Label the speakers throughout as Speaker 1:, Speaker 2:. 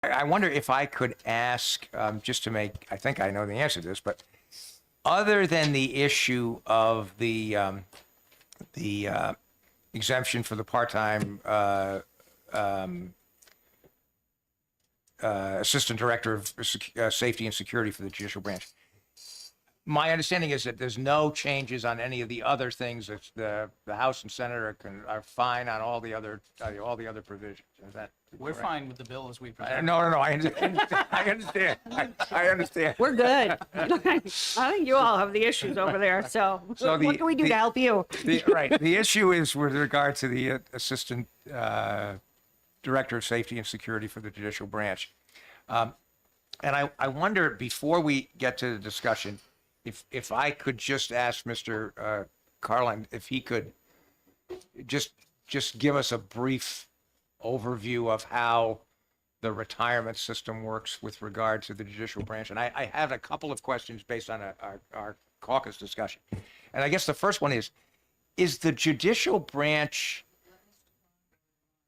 Speaker 1: I wonder if I could ask, just to make, I think I know the answer to this, but other than the issue of the exemption for the part-time assistant director of safety and security for the judicial branch, my understanding is that there's no changes on any of the other things. That the House and Senate are fine on all the other provisions. Is that
Speaker 2: We're
Speaker 1: correct?
Speaker 2: fine with the bill as we present.
Speaker 1: No. I understand. I understand. I understand.
Speaker 3: We're good. I think you all have the issues over there, so
Speaker 1: So
Speaker 3: what can we do to help you?
Speaker 1: Right. The issue is with regard to the assistant director of safety and security for the judicial branch. And I wonder, before we get to the discussion, if I could just ask Mr. Carlin if he could just give us a brief overview of how the retirement system works with regard to the judicial branch. And I have a couple of questions based on our caucus discussion. And I guess the first one is the judicial branch...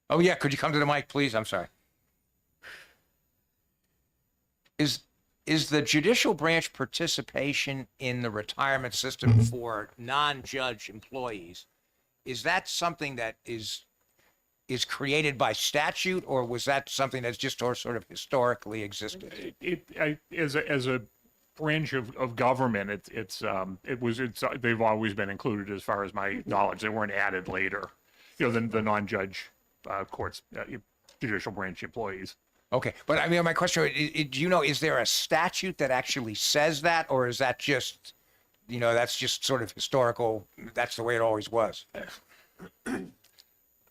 Speaker 1: Oh, yeah, could you come to the mic, please? I'm sorry. Is the judicial branch participation in the retirement system for non-judge employees, is that something that is created by statute, or was that something that's just sort of historically existed?
Speaker 4: As a branch of government, they've always been included as far as my knowledge. They weren't added later, than the non-judge courts, judicial branch employees.
Speaker 1: Okay, but I mean, my question, do you know, is there a statute that actually says that, or is that just, that's just sort of historical, that's the way it always was?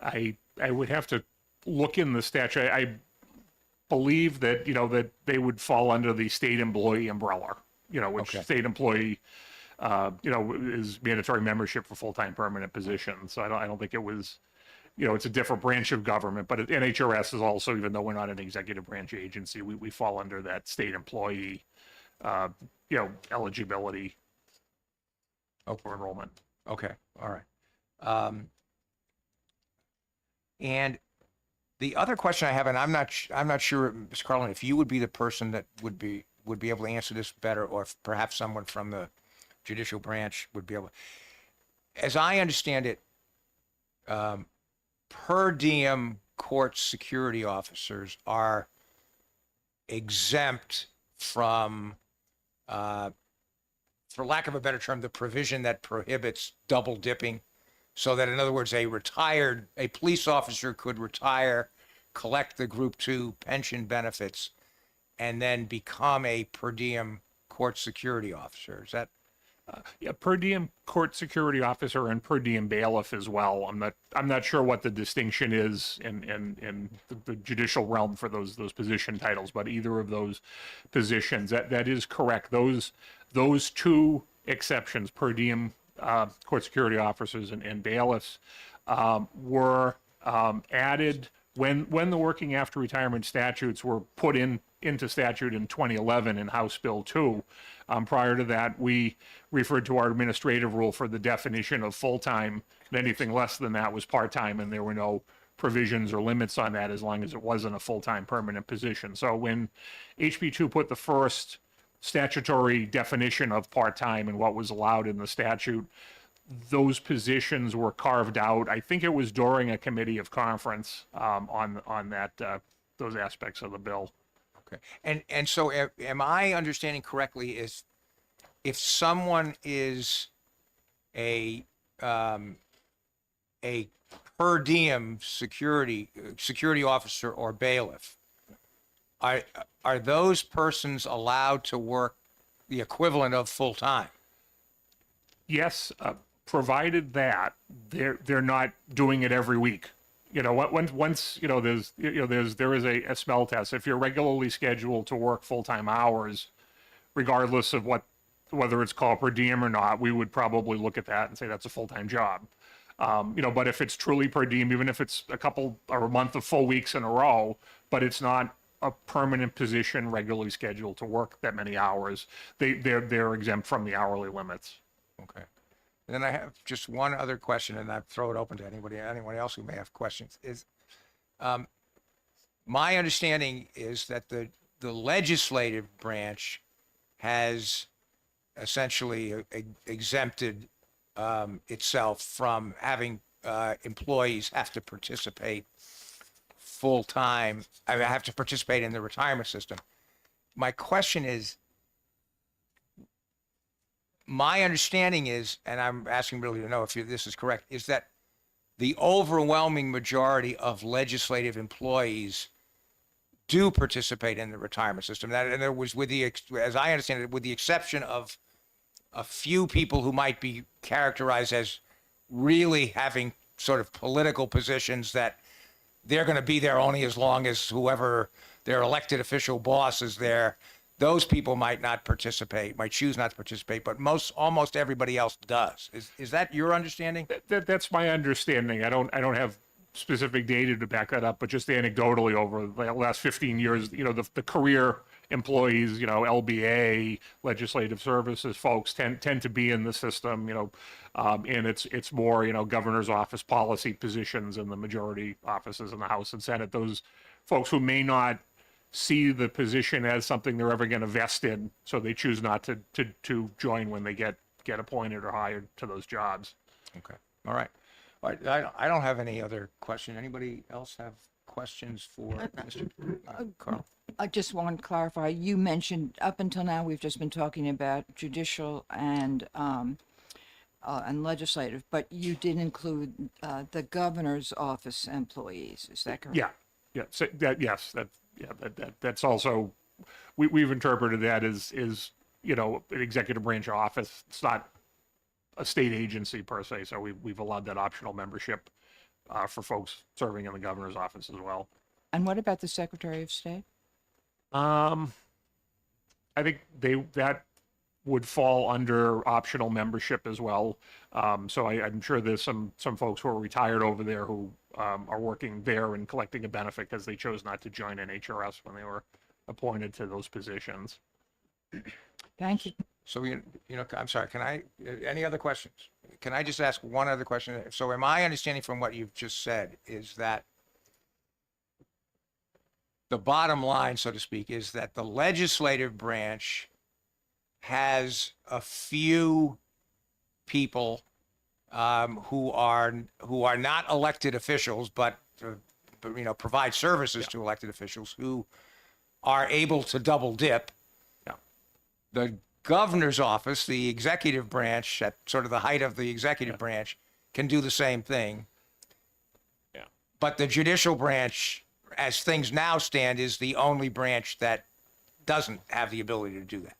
Speaker 4: I would have to look in the statute. I believe that, that they would fall under the state employee umbrella, which
Speaker 1: Okay.
Speaker 4: state employee, is mandatory membership for full-time permanent positions. So I don't think it was, it's a different branch of government, but NHRS is also, even though we're not an executive branch agency, we fall under that state employee, eligibility for enrollment.
Speaker 1: Okay, all right. And the other question I have, and I'm not sure, Mr. Carlin, if you would be the person that would be able to answer this better, or if perhaps someone from the judicial branch would be able. As I understand it, per diem court security officers are exempt from, for lack of a better term, the provision that prohibits double dipping. So that, in other words, a police officer could retire, collect the Group 2 pension benefits, and then become a per diem court security officer. Is that?
Speaker 4: Yeah, per diem court security officer and per diem bailiff as well. I'm not sure what the distinction is in the judicial realm for those position titles, but either of those positions, that is correct. Those two exceptions, per diem court security officers and bailiffs, were added when the working after retirement statutes were put into statute in 2011 in House Bill 2. Prior to that, we referred to our administrative rule for the definition of full-time, and anything less than that was part-time, and there were no provisions or limits on that as long as it wasn't a full-time permanent position. So when HB 2 put the first statutory definition of part-time and what was allowed in the statute, those positions were carved out. I think it was during a committee of conference on that those aspects of the bill.
Speaker 1: Okay. And so am I understanding correctly, is if someone is a per diem security officer or bailiff, are those persons allowed to work the equivalent of full time?
Speaker 4: Yes, provided that they're not doing it every week. Once there is a smell test. If you're regularly scheduled to work full-time hours, regardless of whether it's called per diem or not, we would probably look at that and say that's a full-time job. But if it's truly per diem, even if it's a couple or a month of full weeks in a row, but it's not a permanent position regularly scheduled to work that many hours, they're exempt from the hourly limits.
Speaker 1: Okay. And then I have just one other question, and I throw it open to anyone else who may have questions. Is my understanding is that the legislative branch has essentially exempted itself from having employees have to participate full time. I mean, have to participate in the retirement system. My question is, my understanding is, and I'm asking really to know if this is correct, is that the overwhelming majority of legislative employees do participate in the retirement system. That, and there was, with the, as I understand it, with the exception of a few people who might be characterized as really having sort of political positions that they're going to be there only as long as whoever their elected official boss is there. Those people might not participate, might choose not to participate, but almost everybody else does. Is that your understanding?
Speaker 4: That's my understanding. I don't have specific data to back that up, but just anecdotally over the last 15 years, the career employees, LBA, legislative services folks tend to be in the system, and it's more, governor's office policy positions in the majority offices in the House and Senate. Those folks who may not see the position as something they're ever going to vest in, so they choose not to join when they get appointed or hired to those jobs.
Speaker 1: Okay. All right. All right. I don't have any other question. Anybody else have questions for Mr. Carl?
Speaker 2: I just want to clarify, you mentioned up until now, we've just been talking about judicial and legislative, but you did include the governor's office employees, is that correct?
Speaker 4: Yeah. So that's also, we've interpreted that as an executive branch office. It's not a state agency per se, so we've allowed that optional membership for folks serving in the governor's office as well.
Speaker 2: And what about the Secretary of State?
Speaker 4: I think that would fall under optional membership as well. So I'm sure there's some folks who are retired over there who are working there and collecting a benefit because they chose not to join NHRS when they were appointed to those positions.
Speaker 2: Thank you.
Speaker 1: So, I'm sorry, any other questions? Can I just ask one other question? So am I understanding from what you've just said is that the bottom line, so to speak, is that the legislative branch has a few people who are not elected officials, but provide services to elected officials who are able to double dip.
Speaker 4: Yeah.
Speaker 1: The governor's office, the executive branch, at sort of the height of the executive branch, can do the same thing.
Speaker 4: Yeah.
Speaker 1: But the judicial branch, as things now stand, is the only branch that doesn't have the ability to do that.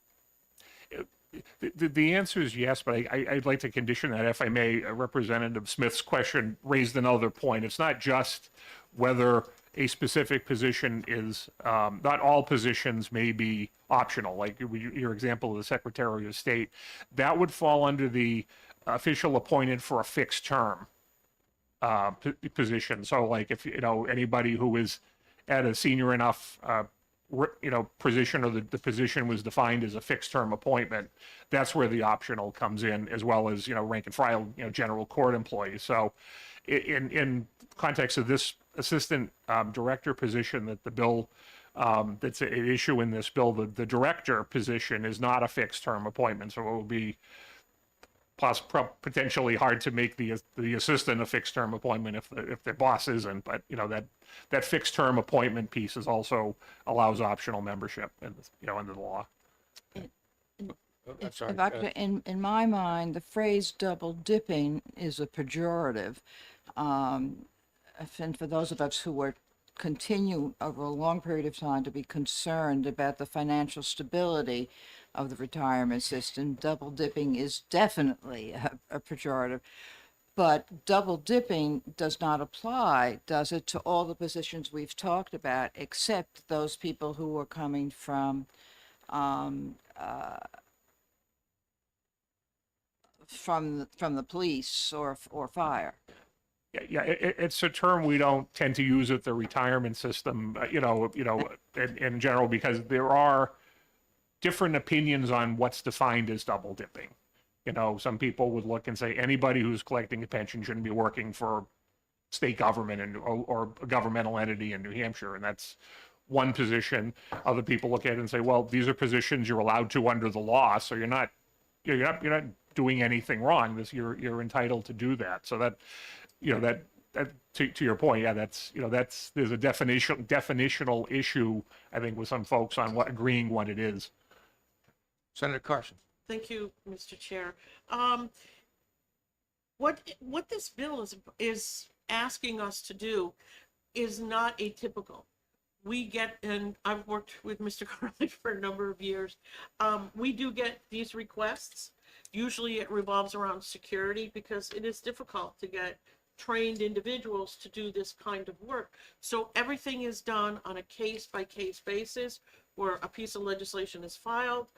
Speaker 4: The answer is yes, but I'd like to condition that, if I may. Representative Smith's question raised another point. It's not just whether a specific position is, not all positions may be optional, like your example of the Secretary of State. That would fall under the official appointed for a fixed term position. So like if, anybody who is at a senior enough position, or the position was defined as a fixed term appointment, that's where the optional comes in, as well as, rank and file, general court employees. So in context of this assistant director position that the bill, that's an issue in this bill, the director position is not a fixed term appointment. So it will be potentially hard to make the assistant a fixed term appointment if their boss isn't, but that fixed term appointment piece is also allows optional membership under the law.
Speaker 1: I'm sorry.
Speaker 2: If I could, in my mind, the phrase double dipping is a pejorative. And for those of us who are continue over a long period of time to be concerned about the financial stability of the retirement system, double dipping is definitely a pejorative. But double dipping does not apply, does it, to all the positions we've talked about, except those people who are coming from the police or fire?
Speaker 4: Yeah, it's a term we don't tend to use at the retirement system, in general, because there are different opinions on what's defined as double dipping. Some people would look and say anybody who's collecting a pension shouldn't be working for state government or a governmental entity in New Hampshire, and that's one position. Other people look at it and say, well, these are positions you're allowed to under the law, so you're not doing anything wrong. You're entitled to do that. So that, that to your point, yeah, there's a definitional issue, I think, with some folks on agreeing what it is.
Speaker 1: Senator Carson.
Speaker 5: Thank you, Mr. Chair. What this bill is asking us to do is not atypical. We get, and I've worked with Mr. Carly for a number of years. We do get these requests. Usually it revolves around security because it is difficult to get trained individuals to do this kind of work. So everything is done on a case-by-case basis where a piece of legislation is filed.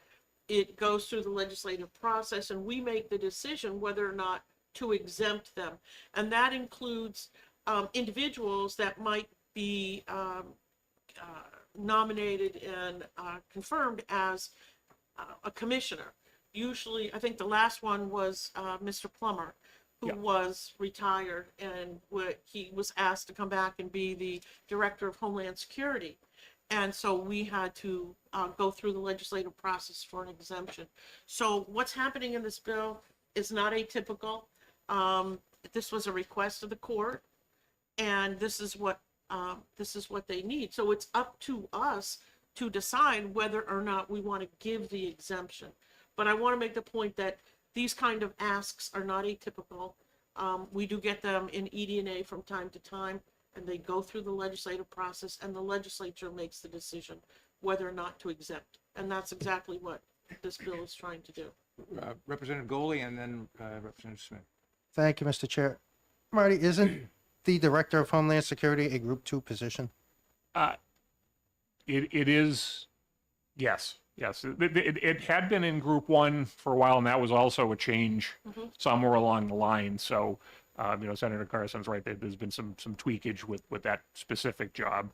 Speaker 5: It goes through the legislative process and we make the decision whether or not to exempt them. And that includes individuals that might be nominated and confirmed as a commissioner. Usually, I think the last one was Mr. Plummer, who was retired, and he was asked to come back and be the Director of Homeland Security. And so we had to go through the legislative process for an exemption. So what's happening in this bill is not atypical. This was a request of the court, and this is what they need. So it's up to us to decide whether or not we want to give the exemption. But I want to make the point that these kind of asks are not atypical. We do get them in ED&A from time to time, and they go through the legislative process, and the legislature makes the decision whether or not to exempt. And that's exactly what this bill is trying to do.
Speaker 1: Representative Goley and then Representative Smith.
Speaker 6: Thank you, Mr. Chair. Marty, isn't the Director of Homeland Security a Group 2 position?
Speaker 4: It is, yes. It had been in Group 1 for a while, and that was also a change somewhere along the line. So, Senator Carson's right. There's been some tweakage with that specific job.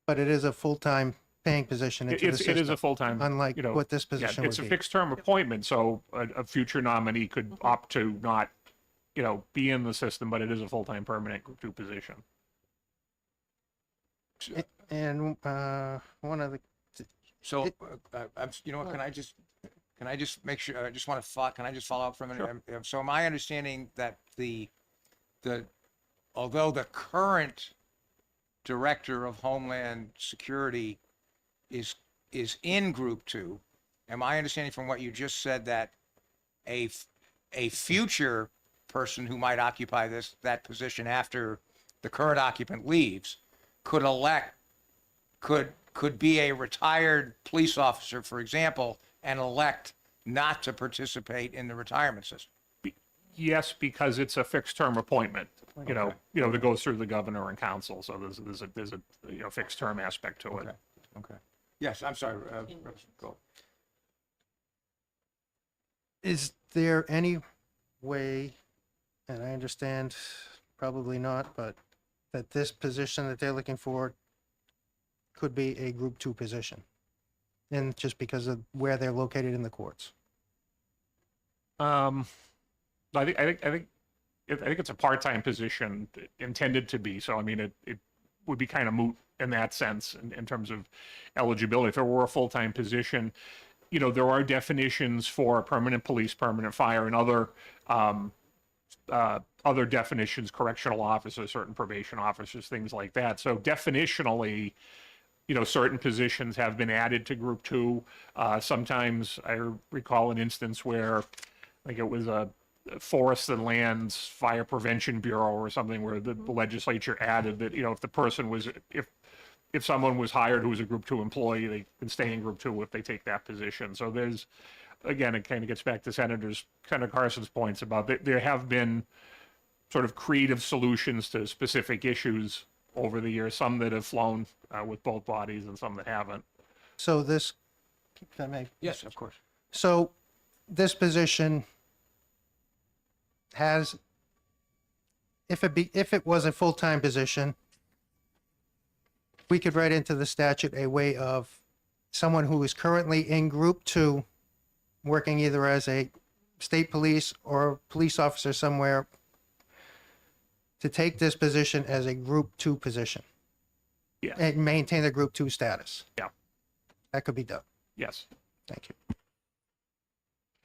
Speaker 6: But it is a full-time paying position into the system.
Speaker 4: It is a full-time,
Speaker 6: unlike what this position
Speaker 4: it's
Speaker 6: would
Speaker 4: a
Speaker 6: be.
Speaker 4: fixed-term appointment, so a future nominee could opt to not, be in the system, but it is a full-time permanent Group 2 position.
Speaker 6: And one of the,
Speaker 1: So, you know what? Can I just make sure? I just want to can I just follow up for a minute? So, my understanding that although the current Director of Homeland Security is in Group 2, am I understanding from what you just said that a future person who might occupy that position after the current occupant leaves could be a retired police officer, for example, and elect not to participate in the retirement system?
Speaker 4: Yes, because it's a fixed term appointment, that goes through the governor and council. So there's a fixed term aspect to it.
Speaker 1: Okay. Yes, I'm sorry. Go.
Speaker 6: is there any way, and I understand probably not, but that this position that they're looking for could be a Group 2 position? And just because of where they're located in the courts?
Speaker 4: I think it's a part-time position intended to be. So I mean, it would be kind of moot in that sense in terms of eligibility. If it were a full-time position, there are definitions for permanent police, permanent fire, and other definitions, correctional officers, certain probation officers, things like that. So definitionally, certain positions have been added to Group 2. Sometimes I recall an instance where, I think it was a Forest and Lands Fire Prevention Bureau or something, where the legislature added that, if the person was, if someone was hired who was a Group 2 employee, they can stay in Group 2 if they take that position. So there's, again, it kind of gets back to Senator Carson's points about there have been sort of creative solutions to specific issues over the years, some that have flown with both bodies and some that haven't.
Speaker 6: So this, if I may,
Speaker 1: Yes, of course.
Speaker 6: so this position has, if it was a full-time position, we could write into the statute a way of someone who is currently in Group 2, working either as a state police or police officer somewhere, to take this position as a group 2 position
Speaker 4: Yeah.
Speaker 6: and maintain the group 2 status.
Speaker 4: Yeah.
Speaker 6: That could be done.
Speaker 4: Yes.
Speaker 6: Thank you.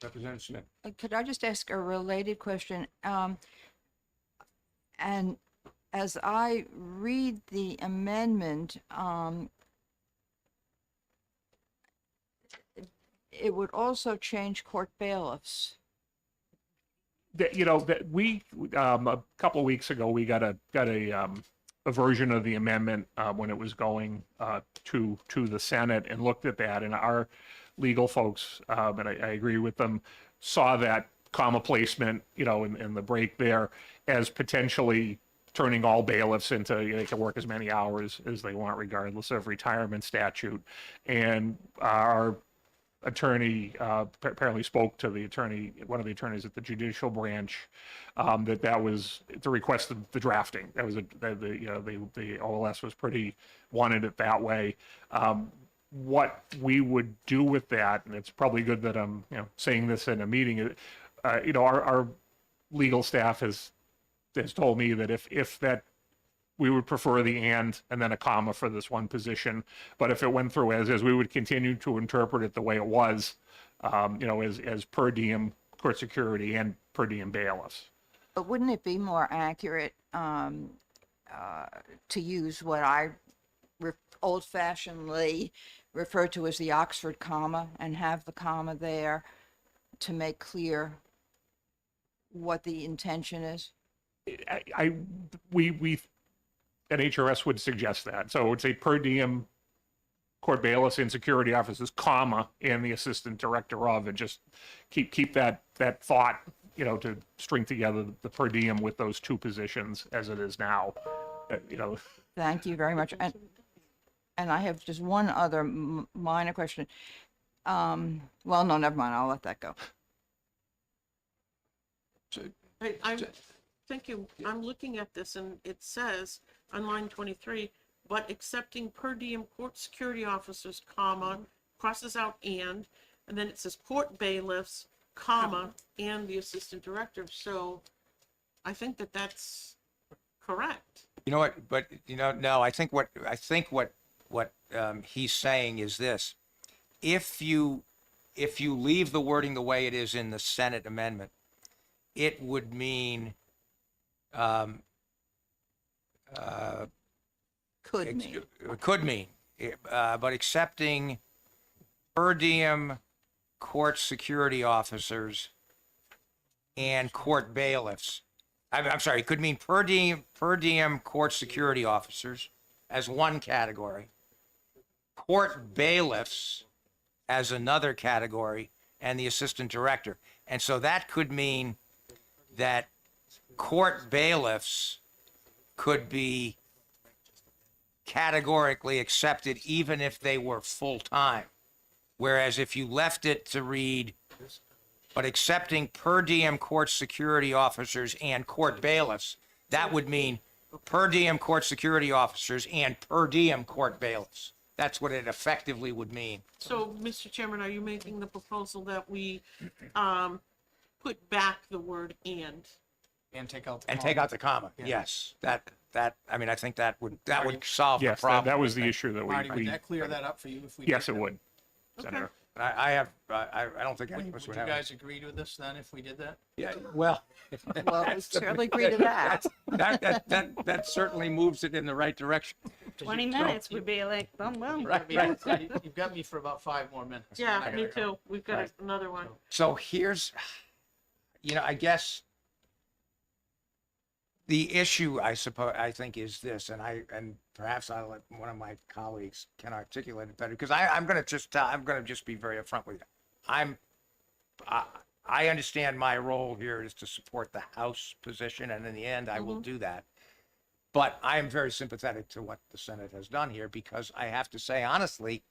Speaker 1: Representative Smith.
Speaker 2: Could I just ask a related question? And as I read the amendment, it would also change court bailiffs.
Speaker 4: That, you know, that we, a couple of weeks ago, we got a version of the amendment, when it was going, to the Senate, and looked at that, and our legal folks, and I agree with them, saw that comma placement, you know, in the break there, as potentially turning all bailiffs into, you know, they can work as many hours as they want regardless of retirement statute. And our attorney apparently spoke to the attorney, one of the attorneys at the judicial branch, that was the request of the drafting. That was the OLS was pretty, wanted it that way. What we would do with that, and it's probably good that I'm, you know, saying this in a meeting, you know, our legal staff has told me that if that, we would prefer the and then a comma for this one position. But if it went through as is, we would continue to interpret it the way it was, you know, as per diem court security and per diem bailiffs.
Speaker 2: But wouldn't it be more accurate to use what I old-fashionedly refer to as the Oxford comma and have the comma there to make clear what the intention is?
Speaker 4: We NHRS would suggest that. So it would say per diem court bailiffs and security officers, comma, and the assistant director of, and just keep that thought, you know, to string together the per diem with those 2 positions as it is now. You know,
Speaker 2: Thank you very much. And I have just one other minor question. Well, no, never mind. I'll let that go.
Speaker 5: Thank you. I'm looking at this and it says on line 23, but accepting per diem court security officers, comma, crosses out and then it says court bailiffs, comma, and the assistant director. So I think that that's correct.
Speaker 1: You know what, but, you know, no, I think what he's saying is this. If you leave the wording the way it is in the Senate amendment, it would mean,
Speaker 2: Could mean.
Speaker 1: it could mean, but accepting per diem court security officers and court bailiffs. I'm sorry, it could mean per diem court security officers as one category, court bailiffs as another category, and the assistant director. And so that could mean that court bailiffs could be categorically accepted even if they were full-time. Whereas if you left it to read, but accepting per diem court security officers and court bailiffs, that would mean per diem court security officers and per diem court bailiffs. That's what it effectively would mean.
Speaker 5: So, Mr. Chairman, are you making the proposal that we put back the word and?
Speaker 7: And take out the
Speaker 1: And
Speaker 7: comma.
Speaker 1: take out the comma, yes. That, I mean, I think that would solve the
Speaker 4: yes,
Speaker 1: problem.
Speaker 4: that was the issue that
Speaker 7: Marty, would
Speaker 4: we
Speaker 7: that clear that up for you if we?
Speaker 4: yes,
Speaker 7: did
Speaker 4: it
Speaker 7: that?
Speaker 4: would. Senator.
Speaker 1: I don't think any of us
Speaker 7: Would
Speaker 1: would
Speaker 7: you
Speaker 1: have.
Speaker 7: guys agree to this then if we did that?
Speaker 1: Yeah, well,
Speaker 2: Well, we certainly agree to that.
Speaker 1: that certainly moves it in the right direction.
Speaker 3: 20 minutes would be like, boom, boom.
Speaker 7: You've got me for about 5 more minutes.
Speaker 5: Yeah,
Speaker 7: I
Speaker 5: me
Speaker 7: gotta go.
Speaker 5: too. We've got another one.
Speaker 1: So here's, I guess the issue, I think is this, and perhaps I'll let one of my colleagues can articulate it better, because I'm going to just be very upfront with you. I understand my role here is to support the House position, and in the end, I will do that. But I am very sympathetic to what the Senate has done here, because I have to say, honestly,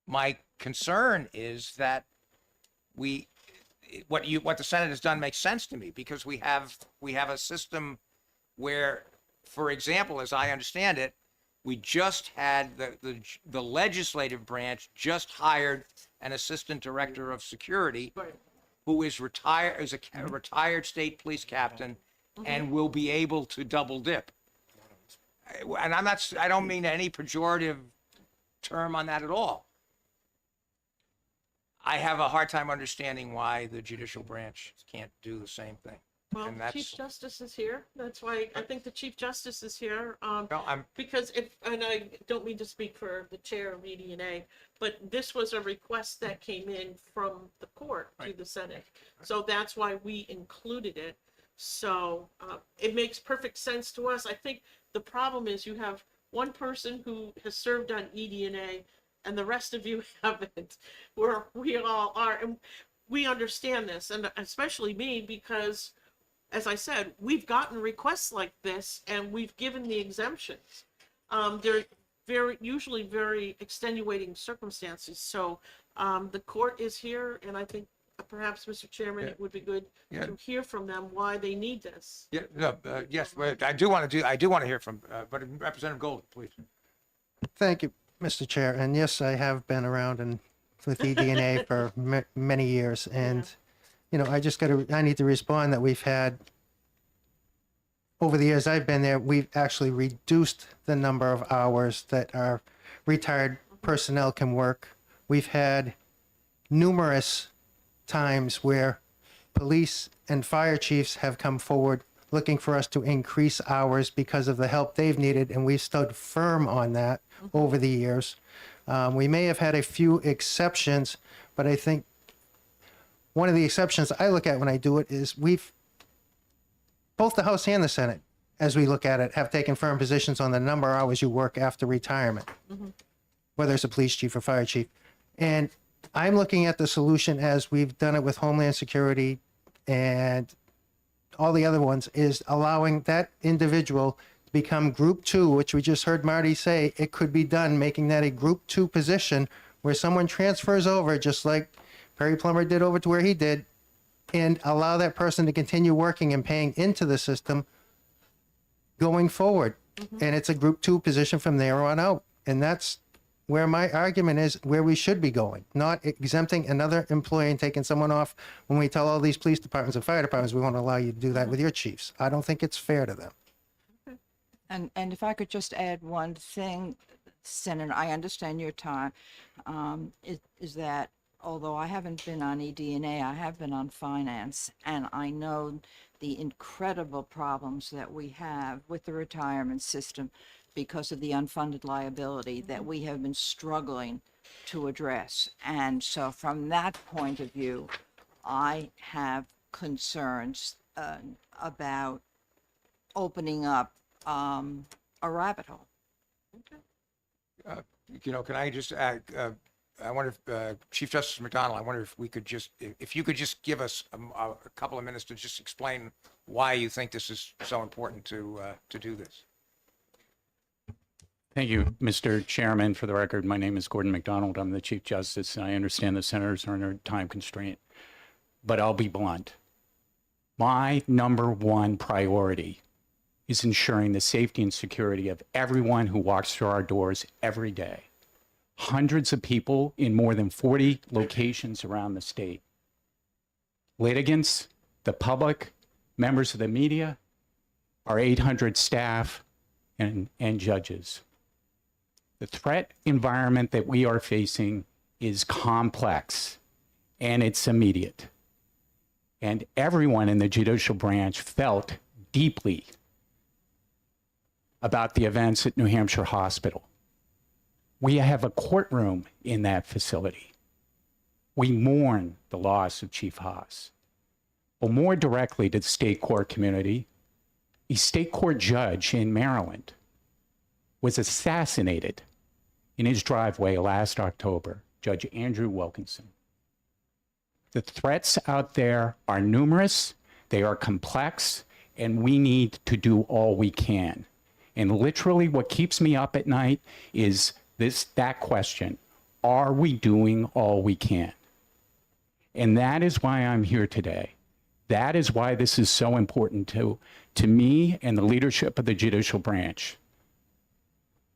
Speaker 1: my concern is that what the Senate has done makes sense to me, because we have a system where, for example, as I understand it, we just had the legislative branch just hired an assistant director of security
Speaker 5: Right.
Speaker 1: who is a retired state police captain and will be able to double dip. And I don't mean any pejorative term on that at all. I have a hard time understanding why the judicial branch can't do the same thing.
Speaker 5: Well,
Speaker 1: And that's-
Speaker 5: Chief Justice is here. That's why I think the Chief Justice is here.
Speaker 1: No,
Speaker 5: Because and I don't mean to speak for the chair of EDA, but this was a request that came in from the court to the Senate. So that's why we included it. So it makes perfect sense to us. I think the problem is you have one person who has served on EDA and the rest of you haven't, where we all are. And we understand this, and especially me, because as I said, we've gotten requests like this and we've given the exemptions. They're usually very extenuating circumstances. So the court is here, and I think perhaps, Mr. Chairman, it would be good
Speaker 1: Yeah.
Speaker 5: to hear from them why they need this.
Speaker 1: yeah, no, yes, but I do want to hear from, but Representative Golden, please.
Speaker 6: Thank you, Mr. Chair. And yes, I have been around and with eDNA for many years. And, you know, I need to respond that we've had, over the years I've been there, we've actually reduced the number of hours that our retired personnel can work. We've had numerous times where police and fire chiefs have come forward looking for us to increase hours because of the help they've needed, and we've stood firm on that over the years. We may have had a few exceptions, but I think one of the exceptions I look at when I do it is both the House and the Senate, as we look at it, have taken firm positions on the number of hours you work after retirement, whether it's a police chief or fire chief. And I'm looking at the solution as we've done it with Homeland Security and all the other ones, is allowing that individual to become Group 2, which we just heard Marty say it could be done, making that a Group 2 position where someone transfers over, just like Perry Plummer did over to where he did, and allow that person to continue working and paying into the system going forward. And it's a Group 2 position from there on out. And that's where my argument is, where we should be going, not exempting another employee and taking someone off when we tell all these police departments and fire departments we won't allow you to do that with your chiefs. I don't think it's fair to them.
Speaker 2: And if I could just add one thing, Senator, I understand your time, is that although I haven't been on eDNA, I have been on finance, and I know the incredible problems that we have with the retirement system because of the unfunded liability that we have been struggling to address. And so from that point of view, I have concerns about opening up a rabbit hole.
Speaker 1: You know, can I just add, I wonder if, Chief Justice McDonald, I wonder if we could just, if you could just give us a couple of minutes to just explain why you think this is so important to do this.
Speaker 8: Thank you, Mr. Chairman. For the record, my name is Gordon McDonald. I'm the Chief Justice, and I understand the senators are under time constraint, but I'll be blunt. My number one priority is ensuring the safety and security of everyone who walks through our doors every day. Hundreds of people in more than 40 locations around the state. Litigants, the public, members of the media, our 800 staff, and judges. The threat environment that we are facing is complex, and it's immediate. And everyone in the judicial branch felt deeply about the events at New Hampshire Hospital. We have a courtroom in that facility. We mourn the loss of Chief Haas. Well, more directly to the state court community, a state court judge in Maryland was assassinated in his driveway last October, Judge Andrew Wilkinson. The threats out there are numerous, they are complex, and we need to do all we can. And literally what keeps me up at night is that question, are we doing all we can? And that is why I'm here today. That is why this is so important to me and the leadership of the judicial branch.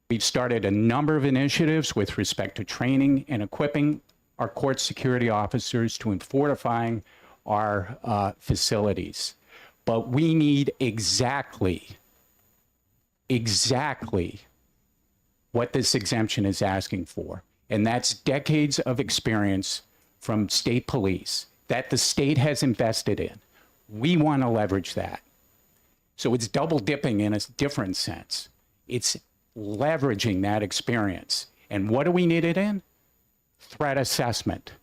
Speaker 8: We've started a number of initiatives with respect to training and equipping our court security officers to fortifying our facilities. But we need exactly what this exemption is asking for. And that's decades of experience from state police that the state has invested in. We want to leverage that. So it's double dipping in a different sense. It's leveraging that experience. And what do we need it in? Threat assessment,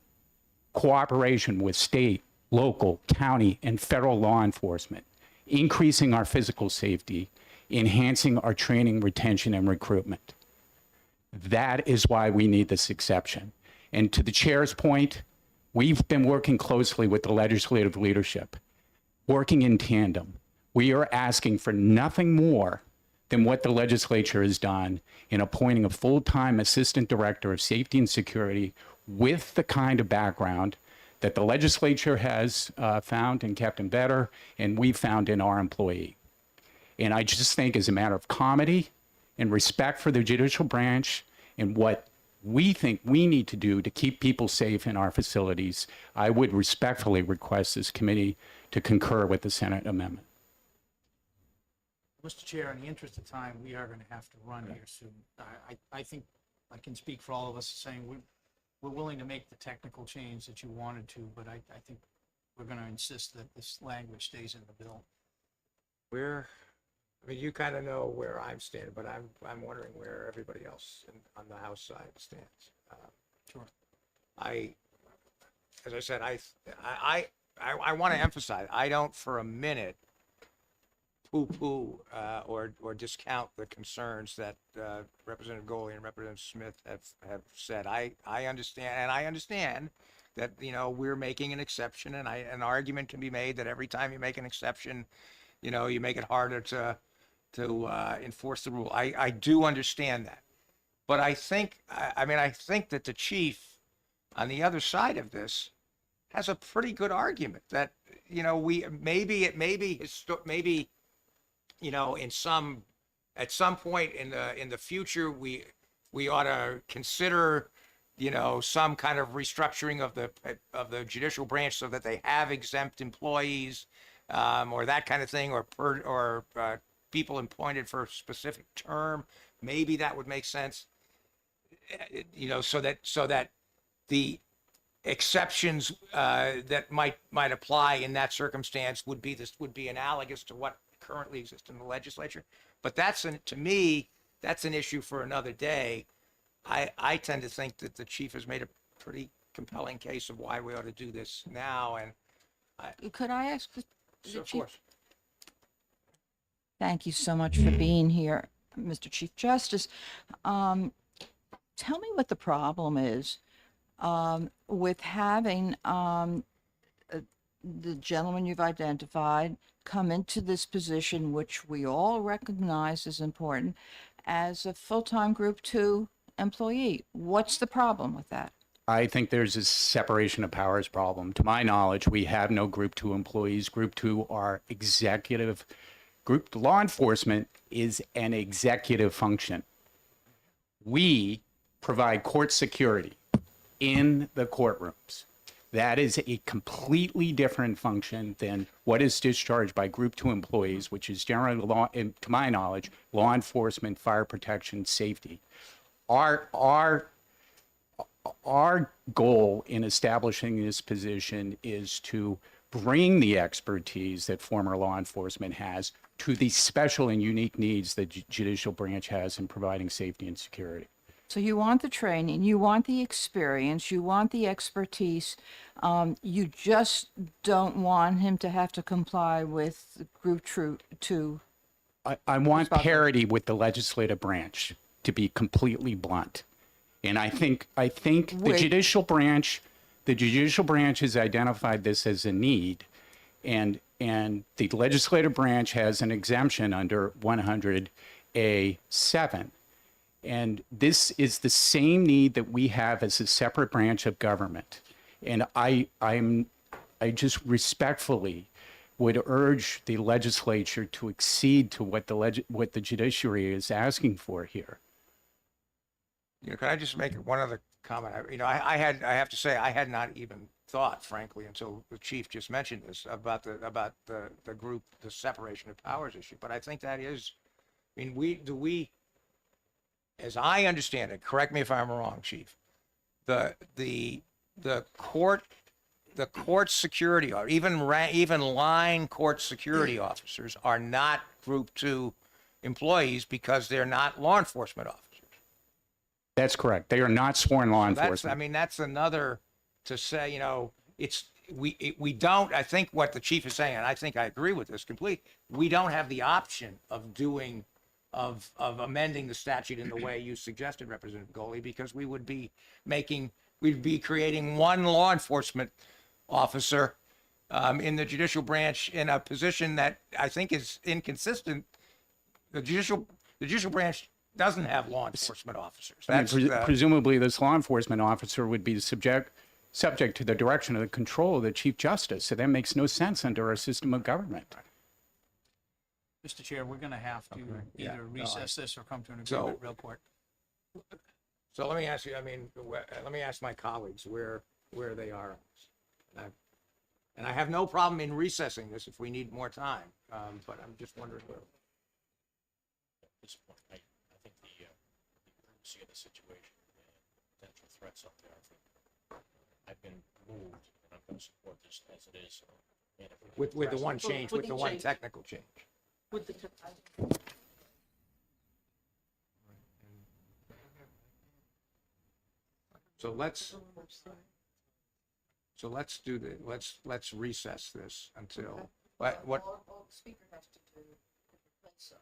Speaker 8: cooperation with state, local, county, and federal law enforcement, increasing our physical safety, enhancing our training, retention, and recruitment. That is why we need this exception. And to the chair's point, we've been working closely with the legislative leadership, working in tandem. We are asking for nothing more than what the legislature has done in appointing a full-time assistant director of safety and security with the kind of background that the legislature has found in Captain Vetter and we found in our employee. And I just think as a matter of comedy and respect for the judicial branch and what we think we need to do to keep people safe in our facilities, I would respectfully request this committee to concur with the Senate amendment.
Speaker 7: Mr. Chair, in the interest of time, we are going to have to run here soon. I think I can speak for all of us saying we're willing to make the technical change that you wanted to, but I think we're going to insist that this language stays in the bill.
Speaker 1: I mean, you kind of know where I'm standing, but I'm wondering where everybody else on the House side stands.
Speaker 7: Sure.
Speaker 1: As I said, I want to emphasize, I don't for a minute poo-poo or discount the concerns that Representative Goley and Representative Smith have said. I understand, and I understand that, you know, we're making an exception, and an argument can be made that every time you make an exception, you know, you make it harder to enforce the rule. I do understand that, but I think that the chief on the other side of this has a pretty good argument that, you know, maybe you know, at some point in the future, we ought to consider, you know, some kind of restructuring of the judicial branch so that they have exempt employees, or that kind of thing, or people appointed for a specific term. Maybe that would make sense, you know, so that the exceptions that might apply in that circumstance would be analogous to what currently exists in the legislature. But to me, that's an issue for another day. I tend to think that the chief has made a pretty compelling case of why we ought to do this now. And
Speaker 2: Could I ask the
Speaker 1: of
Speaker 2: chief?
Speaker 1: course,
Speaker 2: Thank you so much for being here, Mr. Chief Justice. Tell me what the problem is with having the gentleman you've identified come into this position, which we all recognize is important, as a full-time Group 2 employee. What's the problem with that?
Speaker 8: I think there's a separation of powers problem. To my knowledge, we have no Group 2 employees. Group 2 are executive. Law enforcement is an executive function. We provide court security in the courtrooms. That is a completely different function than what is discharged by Group 2 employees, which is generally, to my knowledge, law enforcement, fire protection, safety. Our goal in establishing this position is to bring the expertise that former law enforcement has to the special and unique needs that the judicial branch has in providing safety and security.
Speaker 2: So you want the training, you want the experience, you want the expertise. You just don't want him to have to comply with Group 2.
Speaker 8: I want parity with the legislative branch, to be completely blunt. And I think the judicial branch has identified this as a need, and the legislative branch has an exemption under 100A7. And this is the same need that we have as a separate branch of government. And I just respectfully would urge the legislature to accede to what the judiciary is asking for here.
Speaker 1: you know, can I just make one other comment. I have to say, I had not even thought, frankly, until the chief just mentioned this about the group, the separation of powers issue. But I think that is, I mean, as I understand it, correct me if I'm wrong, chief, the court security, or even line court security officers are not Group 2 employees because they're not law enforcement officers.
Speaker 8: That's correct. They are not sworn law enforcement.
Speaker 1: That's another to say, we don't, I think what the chief is saying, and I think I agree with this completely, we don't have the option of amending the statute in the way you suggested, Representative Goley, because we'd be creating one law enforcement officer in the judicial branch in a position that I think is inconsistent. The judicial branch doesn't have law enforcement officers.
Speaker 8: I mean, presumably, this law enforcement officer would be subject to the direction of the control of the Chief Justice. So that makes no sense under our system of government.
Speaker 7: Mr. Chair, we're gonna have to
Speaker 1: Yeah,
Speaker 7: either
Speaker 1: no,
Speaker 7: recess this or come to an
Speaker 1: So-
Speaker 7: agreement real quick.
Speaker 1: So let me ask you, let me ask my colleagues where they are on this. And I have no problem in recessing this if we need more time, but I'm just wondering where.
Speaker 9: This point, I think the urgency of the situation and potential threats up there, I think I've been moved, and I'm going to support this as it is. And if we can
Speaker 1: With the
Speaker 9: address
Speaker 1: one
Speaker 9: it-
Speaker 1: change,
Speaker 5: With
Speaker 1: with the
Speaker 5: the
Speaker 1: one
Speaker 5: change.
Speaker 1: technical change.
Speaker 5: With the,
Speaker 1: So let's do let's recess this until, what?
Speaker 2: Speaker has to replace us.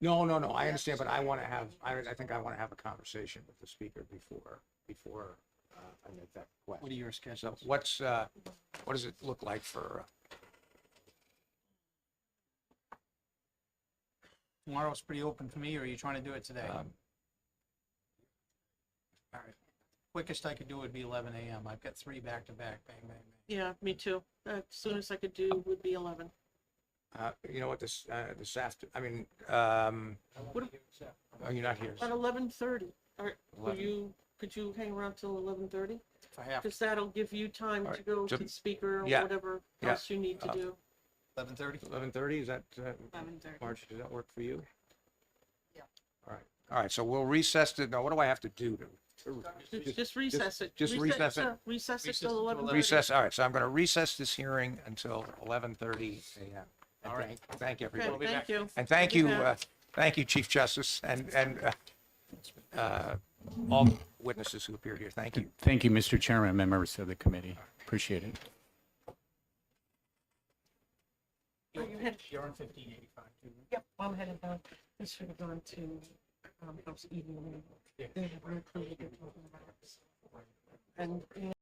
Speaker 1: No, I understand, but I want to have, I think I want to have a conversation with the speaker before I make that request.
Speaker 7: What are your
Speaker 1: So
Speaker 7: schedules?
Speaker 1: what does it look like for,
Speaker 7: Tomorrow's pretty open for me, or are you trying to do it today? All
Speaker 1: um,
Speaker 7: right. Quickest I could do would be 11 a.m. I've got 3 back-to-back, bang, bang, bang.
Speaker 5: yeah, me too. As soon as I could do would be 11.
Speaker 1: you know what, this after, I mean,
Speaker 5: What,
Speaker 1: oh, you're not here.
Speaker 5: at 11:30, or
Speaker 1: 11.
Speaker 5: could you hang around till 11:30?
Speaker 7: If I have to,
Speaker 5: Because that'll give you time
Speaker 1: All
Speaker 5: to
Speaker 1: right,
Speaker 5: go
Speaker 1: so-
Speaker 5: to the speaker or
Speaker 1: yeah,
Speaker 5: whatever
Speaker 1: yeah,
Speaker 5: else you need to do.
Speaker 7: 11:30?
Speaker 1: 11:30, is that,
Speaker 5: 11:30.
Speaker 1: March, does that work for you?
Speaker 2: Yeah.
Speaker 1: All right, so we'll recess it, now what do I have to do to?
Speaker 5: Just recess it.
Speaker 1: just recess it?
Speaker 5: Recess it
Speaker 7: Recess
Speaker 5: till
Speaker 7: it till
Speaker 5: 11:30.
Speaker 1: Recess, all right, so I'm going to recess this hearing until 11:30 a.m. And
Speaker 7: All right.
Speaker 1: Thank everybody.
Speaker 5: Okay, thank you.
Speaker 1: And thank
Speaker 5: We'll
Speaker 1: you,
Speaker 5: be back.
Speaker 1: thank you, Chief Justice, and all witnesses who appeared here. Thank you.
Speaker 8: Thank you, Mr. Chairman, members of the committee. Appreciate it.
Speaker 7: You're on 1585, too.
Speaker 5: Yep, I'm headed down. This should have gone to House Eden. They have no clue what they're talking about. And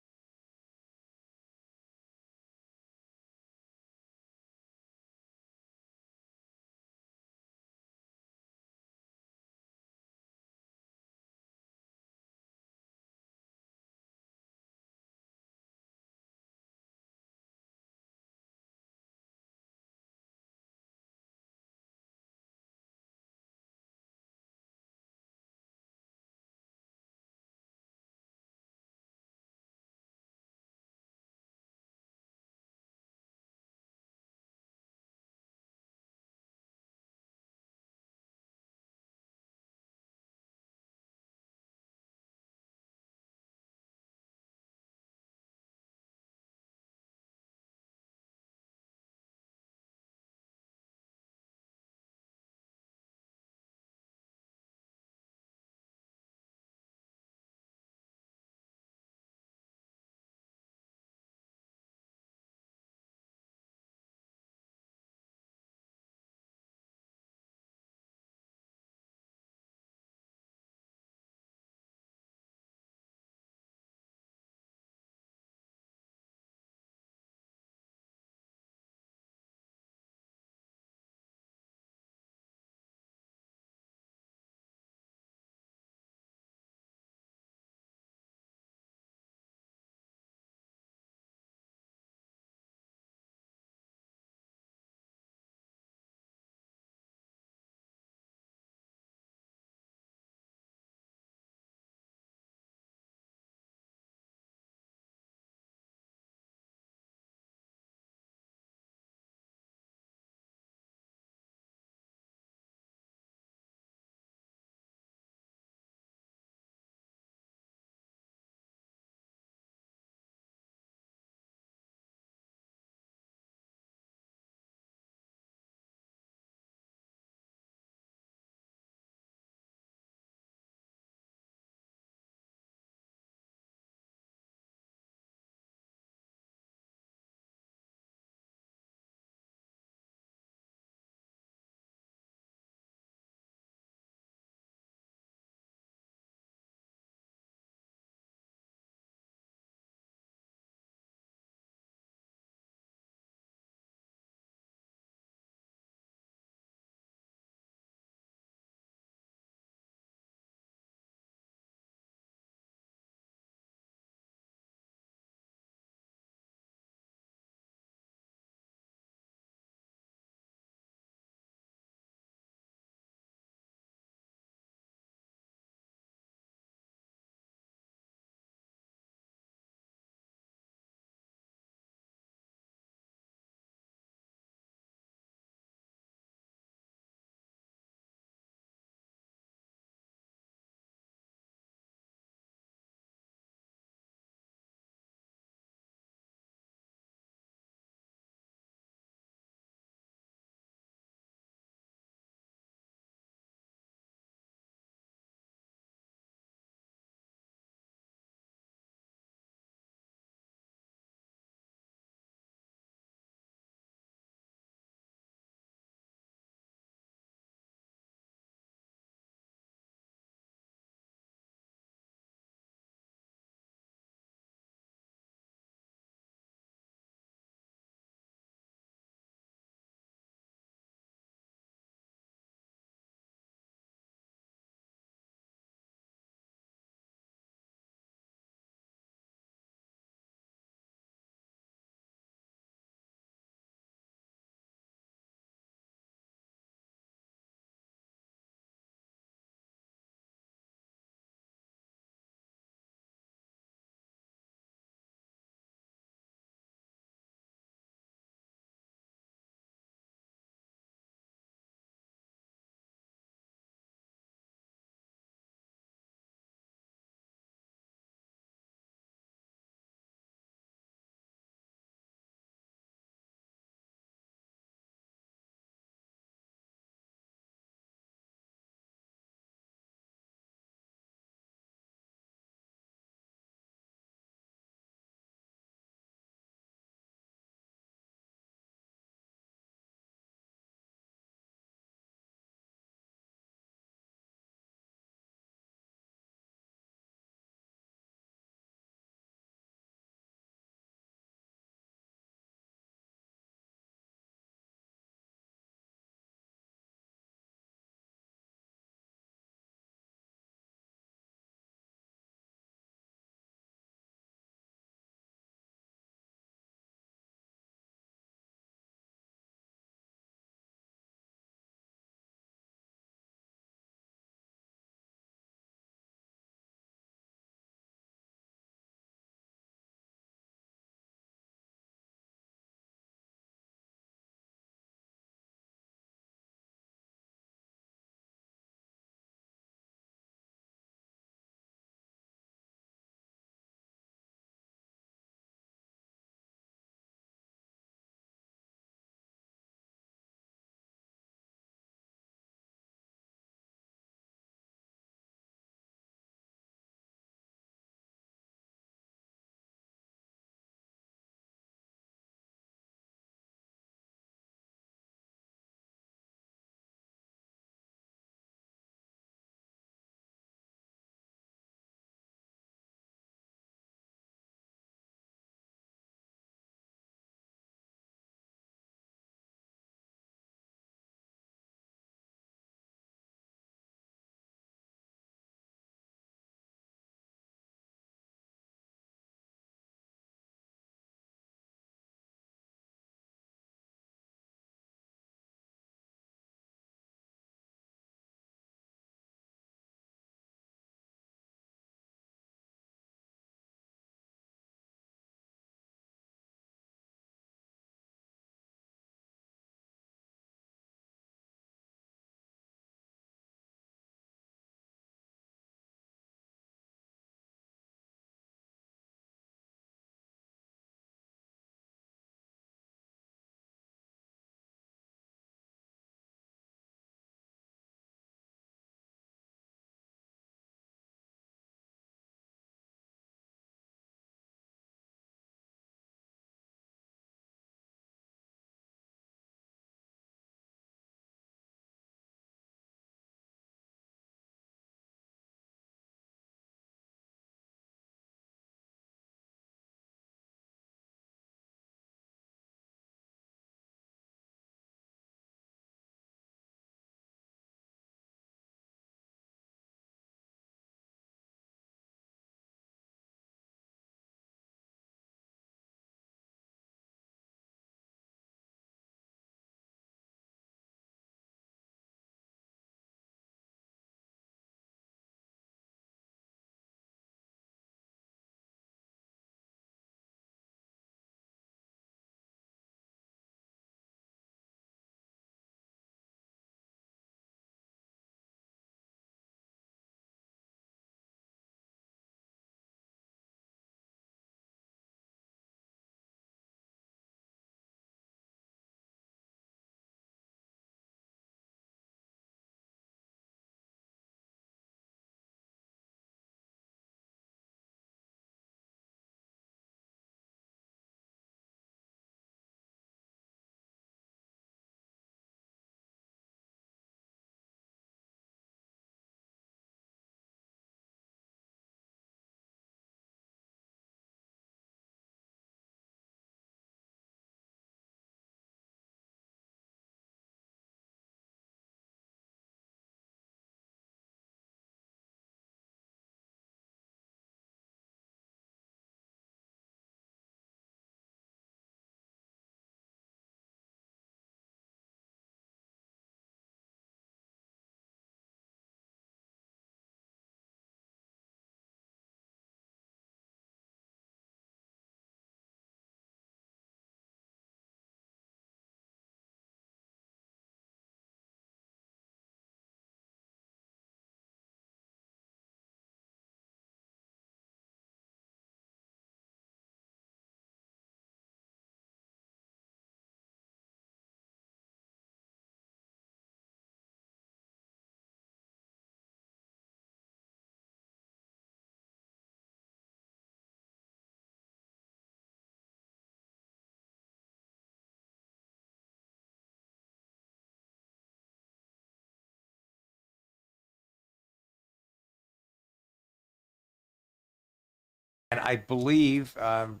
Speaker 1: I believe, I'll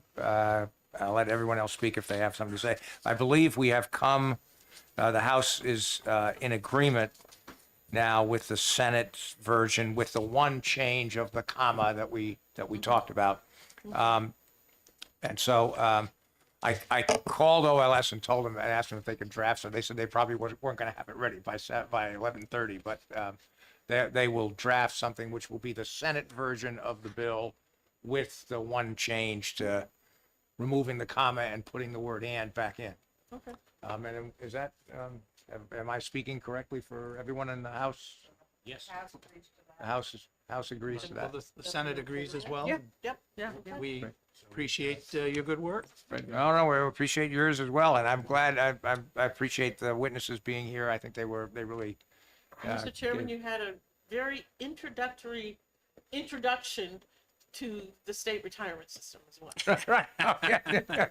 Speaker 1: let everyone else speak if they have something to say. I believe we have come, the House is in agreement now with the Senate version, with the one change of the comma that we talked about. And so I called OLS and told them, and asked them if they could draft, so they said they probably weren't going to have it ready by 11:30, but they will draft something which will be the Senate version of the bill with the one change to removing the comma and putting the word "and" back in.
Speaker 5: Okay.
Speaker 1: And is that, am I speaking correctly for everyone in the House?
Speaker 9: Yes.
Speaker 1: The House agrees to
Speaker 7: Well,
Speaker 1: that?
Speaker 7: the Senate agrees as well.
Speaker 5: Yep, yep, yeah.
Speaker 7: We appreciate your good work.
Speaker 1: No, we appreciate yours as well, and I'm glad, I appreciate the witnesses being here. I think they really.
Speaker 5: Mr. Chairman,
Speaker 1: good.
Speaker 5: you had a very introduction to the state retirement system as well.
Speaker 1: Right. Okay.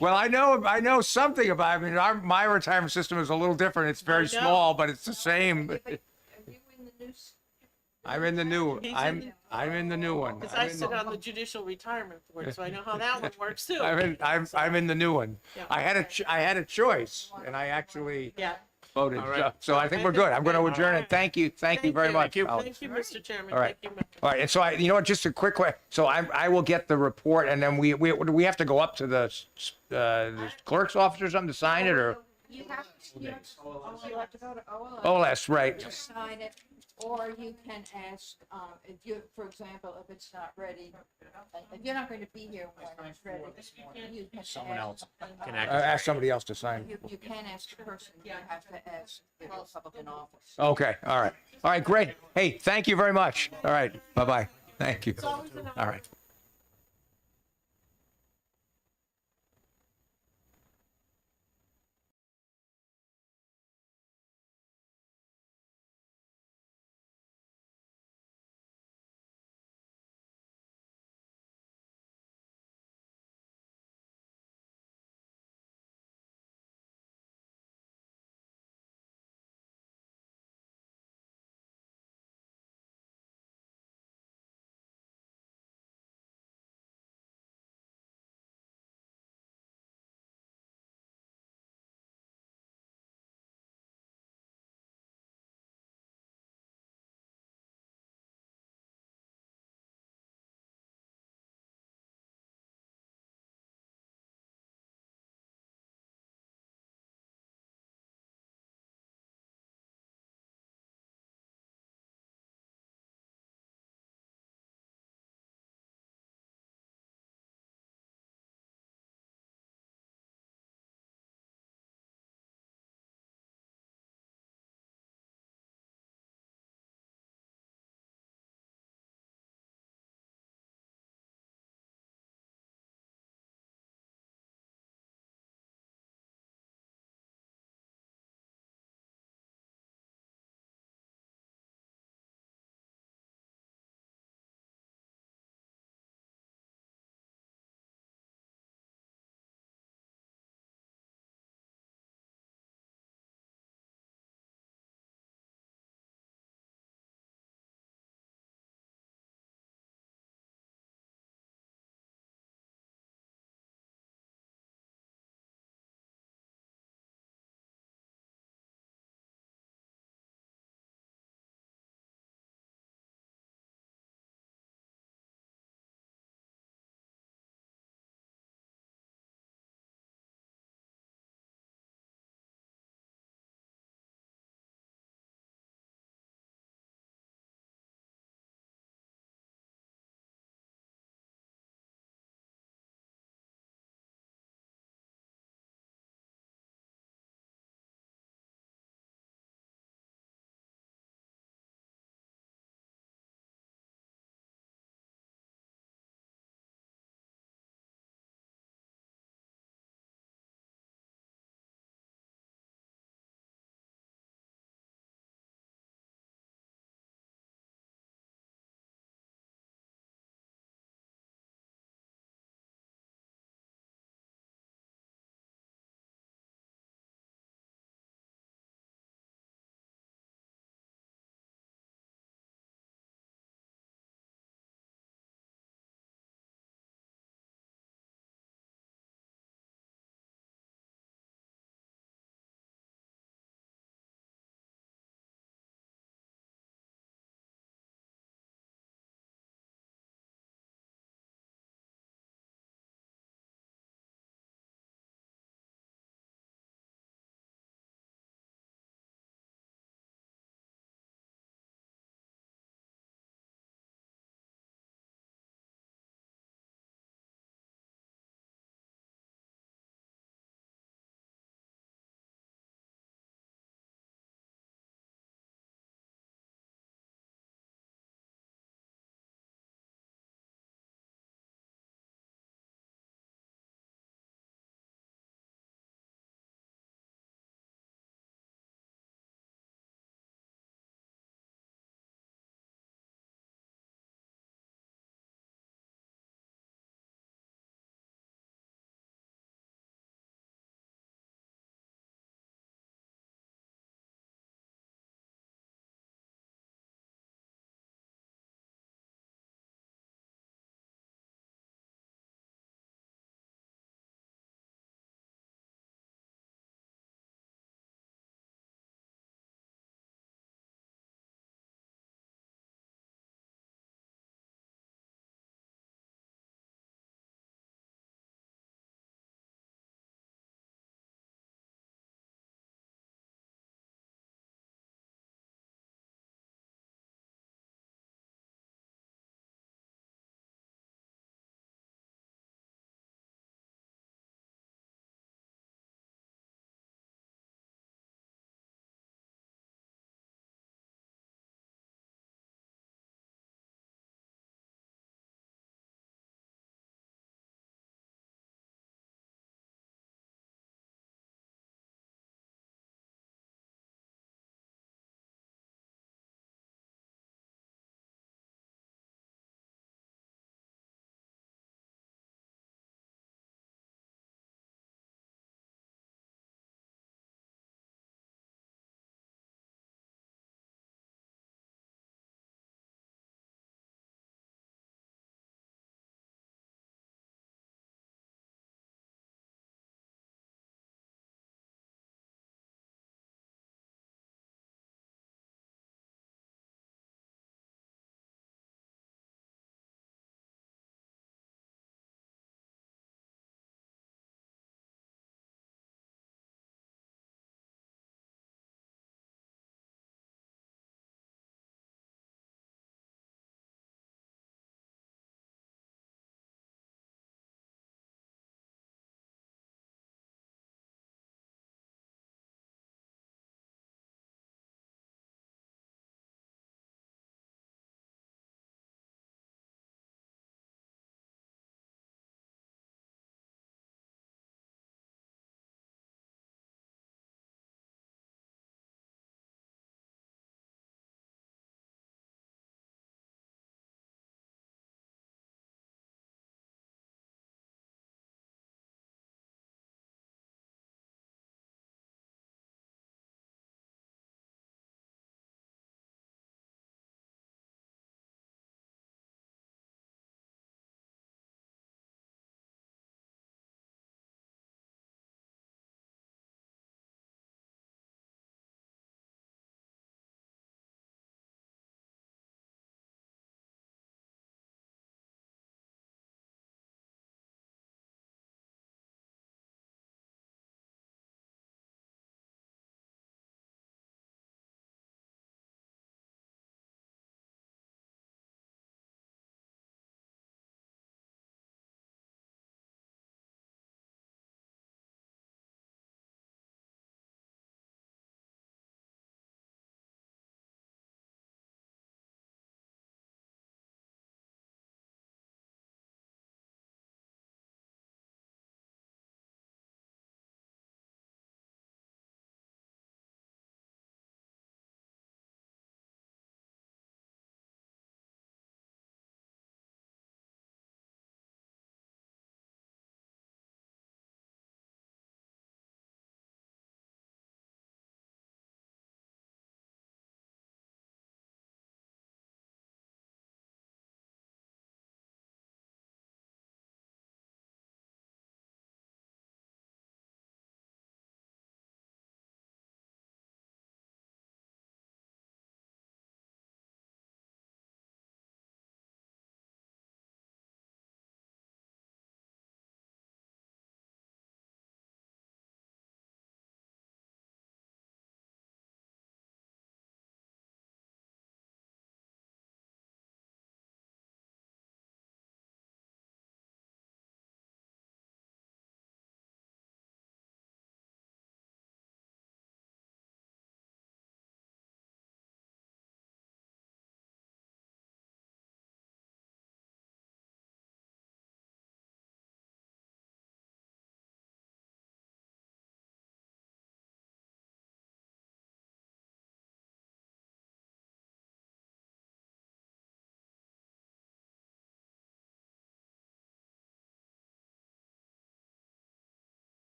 Speaker 1: Well, I know something about, my retirement system is a little different. It's very
Speaker 5: I know.
Speaker 1: small, but it's the same.
Speaker 2: Are you in the news?
Speaker 1: I'm in the new,
Speaker 5: He's
Speaker 1: I'm,
Speaker 5: in-
Speaker 1: I'm in the new one.
Speaker 5: Because I sit on the judicial retirement board, so I know how that one works too.
Speaker 1: I'm in the new one.
Speaker 5: Yeah.
Speaker 1: I had a choice, and I actually
Speaker 5: Yeah.
Speaker 1: voted.
Speaker 7: All right.
Speaker 1: So I think we're good. I'm going to adjourn, and thank you very much. Alex.
Speaker 5: Thank you, Mr. Chairman.
Speaker 1: All right.
Speaker 5: Thank you.
Speaker 1: All right, and so you know what, just a quick question. So I will get the report, and then we have to go up to the clerk's office or something to sign it, or?
Speaker 10: You have to go to OLS.
Speaker 1: OLS, right.
Speaker 10: to sign it, or you can ask, if you, for example, if it's not ready, if you're not going to be here when it's ready, you can
Speaker 9: Someone
Speaker 10: ask-
Speaker 9: else can act.
Speaker 1: Ask somebody else to sign.
Speaker 10: You can ask the person, you have to ask the Republican office.
Speaker 1: Okay, all right, great. Hey, thank you very much. All right, bye-bye. Thank you.
Speaker 5: always an
Speaker 1: All right.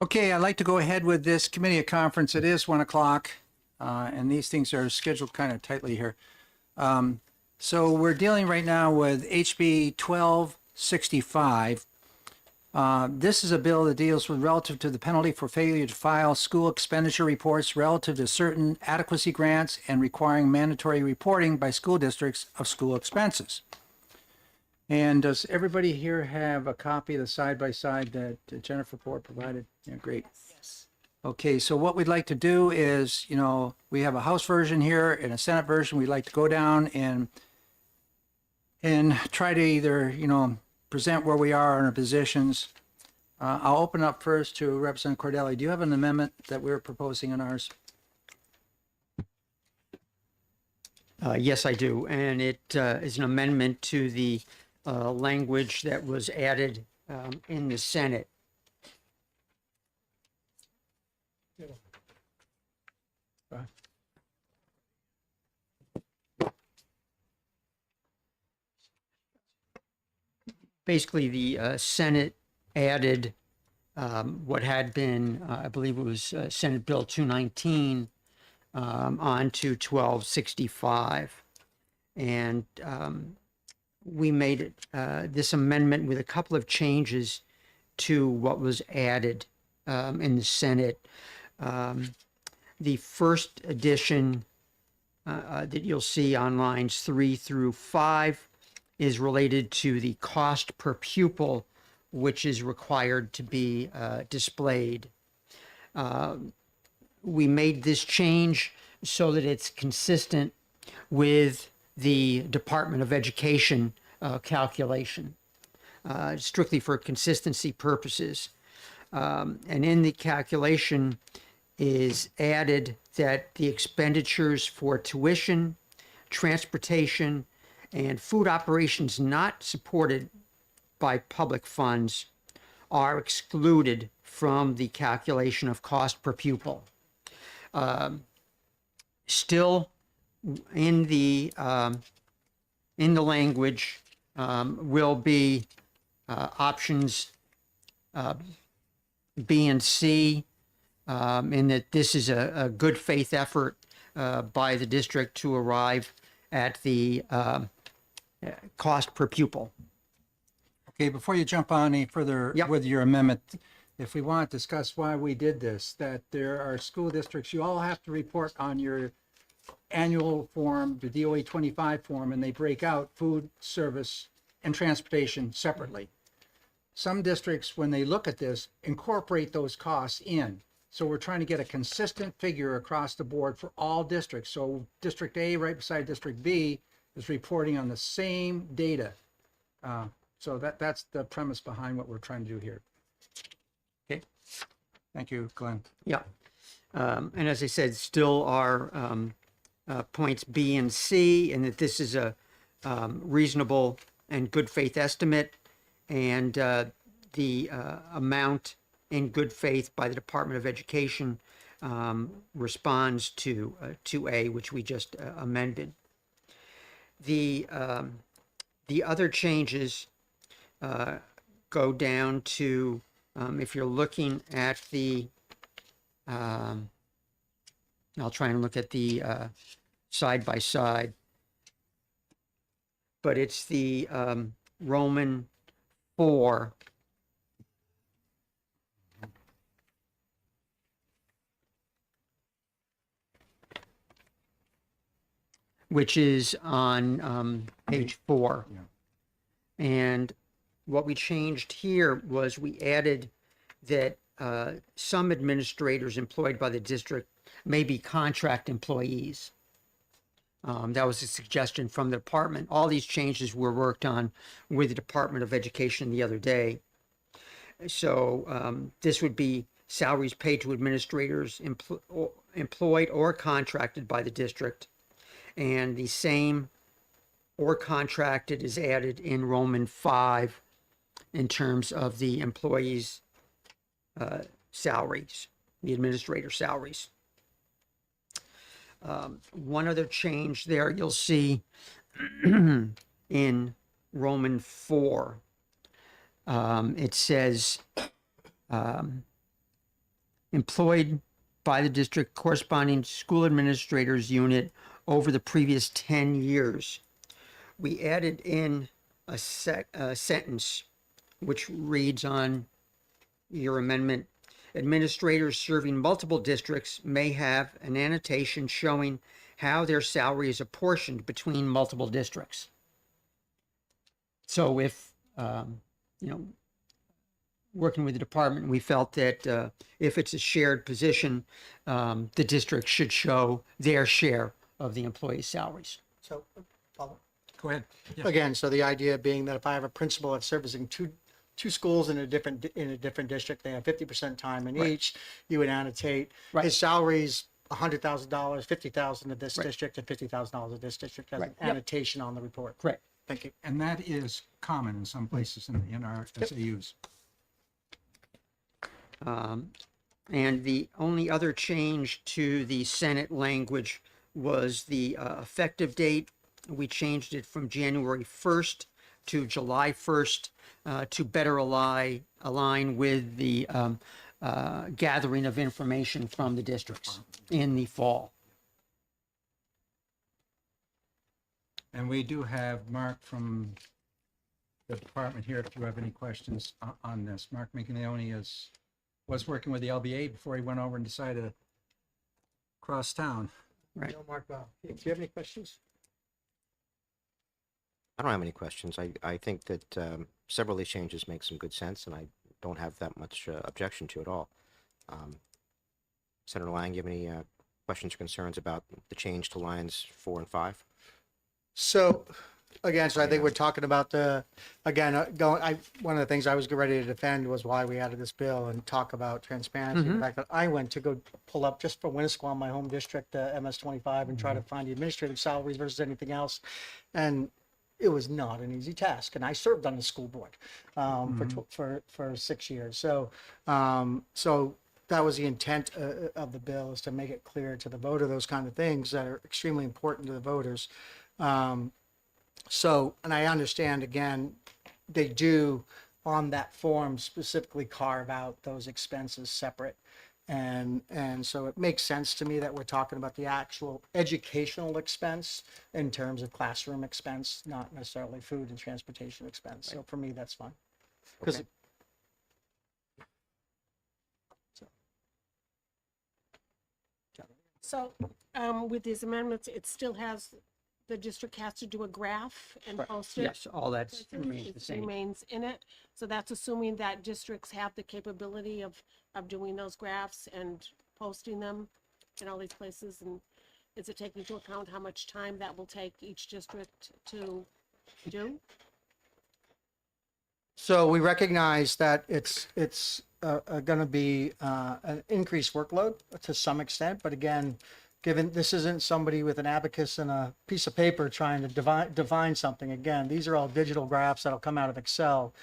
Speaker 7: Okay, I'd like to go ahead with this committee of conference. It is 1 o'clock, and these things are scheduled kind of tightly here. So we're dealing right now with HB 1265. This is a bill that deals with relative to the penalty for failure to file school expenditure reports relative to certain adequacy grants and requiring mandatory reporting by school districts of school expenses. And does everybody here have a copy of the side-by-side that Jennifer Port provided? Yeah, great. Yes. Okay, so what we'd like to do is, we have a House version here and a Senate version. We'd like to go down and try to either, present where we are in our positions. I'll open up first to Representative Cordelli. Do you have an amendment that we're proposing in ours?
Speaker 11: Yes, I do. And it is an amendment to the language that was added in the Senate. Basically, the Senate added what had been, I believe it was Senate Bill 219, onto 1265. And we made this amendment with a couple of changes to what was added in the Senate. The first edition that you'll see on lines 3 through 5 is related to the cost per pupil, which is required to be displayed. We made this change so that it's consistent with the Department of Education calculation, strictly for consistency purposes. And in the calculation is added that the expenditures for tuition, transportation, and food operations not supported by public funds are excluded from the calculation of cost per pupil. Still, in the language will be options B and C, in that this is a good faith effort by the district to arrive at the cost per pupil.
Speaker 7: Okay, before you jump on any further
Speaker 11: Yep.
Speaker 7: with your amendment, if we want to discuss why we did this, that there are school districts, you all have to report on your annual form, the DOE 25 form, and they break out food, service, and transportation separately. Some districts, when they look at this, incorporate those costs in. So we're trying to get a consistent figure across the board for all districts. So District A, right beside District B, is reporting on the same data. So that's the premise behind what we're trying to do here. Okay, thank you, Glenn.
Speaker 11: Yeah. And as I said, still are points B and C, and that this is a reasonable and good faith estimate, and the amount in good faith by the Department of Education responds to 2A, which we just amended. The other changes go down to, if you're looking at the, I'll try and look at the side by side, but it's the Roman 4. Which is on page 4.
Speaker 7: Yeah.
Speaker 11: And what we changed here was we added that some administrators employed by the district may be contract employees. That was a suggestion from the department. All these changes were worked on with the Department of Education the other day. So this would be salaries paid to administrators employed or contracted by the district. And the same or contracted is added in Roman 5 in terms of the employees' salaries, the administrator salaries. One other change there you'll see in Roman 4. It says employed by the district corresponding school administrators unit over the previous 10 years. We added in a sentence which reads on your amendment, administrators serving multiple districts may have an annotation showing how their salary is apportioned between multiple districts. So if, working with the department, we felt that if it's a shared position, the district should show their share of the employees' salaries.
Speaker 6: So, follow.
Speaker 7: Go ahead. Yeah.
Speaker 6: Again, so the idea being that if I have a principal that's servicing two schools in a different district, they have 50% time in each, you would annotate his salary's $100,000, $50,000 of this district and $50,000 of this district as an annotation on the report.
Speaker 11: Correct.
Speaker 6: Thank you.
Speaker 7: And that is common in some places in our SAUs.
Speaker 11: And the only other change to the Senate language was the effective date. We changed it from January 1st to July 1st to better align with the gathering of information from the districts in the fall.
Speaker 7: And we do have Mark from the department here if you have any questions on this. Mark Mignoni was working with the LBA before he went over and decided to cross town.
Speaker 11: Right.
Speaker 6: Mark, do you have any questions?
Speaker 12: I don't have any questions. I think that several of these changes make some good sense, and I don't have that much objection to at all. Senator Lang, you have any questions or concerns about the change to lines 4 and 5?
Speaker 6: So, again, so I think we're talking about one of the things I was ready to defend was why we added this bill and talk about transparency. The fact that I went to go pull up just for Winnisquam, my home district, MS-25, and try to find the administrative salaries versus anything else. And it was not an easy task. And I served on the school board for 6 years. So, so that was the intent of the bill, is to make it clear to the voter those kind of things that are extremely important to the voters. So, and I understand, again, they do on that form specifically carve out those expenses separate. And so it makes sense to me that we're talking about the actual educational expense in terms of classroom expense, not necessarily food and transportation expense. So for me, that's fine. Because
Speaker 3: So, with these amendments, it still has, the district has to do a graph and post it?
Speaker 11: Yes, all that remains the
Speaker 3: It
Speaker 11: same.
Speaker 3: remains in it. So that's assuming that districts have the capability of doing those graphs and posting them in all these places. And is it taking into account how much time that will take each district to do?
Speaker 6: So we recognize that it's going to be an increased workload to some extent, but again, given this isn't somebody with an abacus and a piece of paper trying to divine something. Again, these are all digital graphs that'll come out of Excel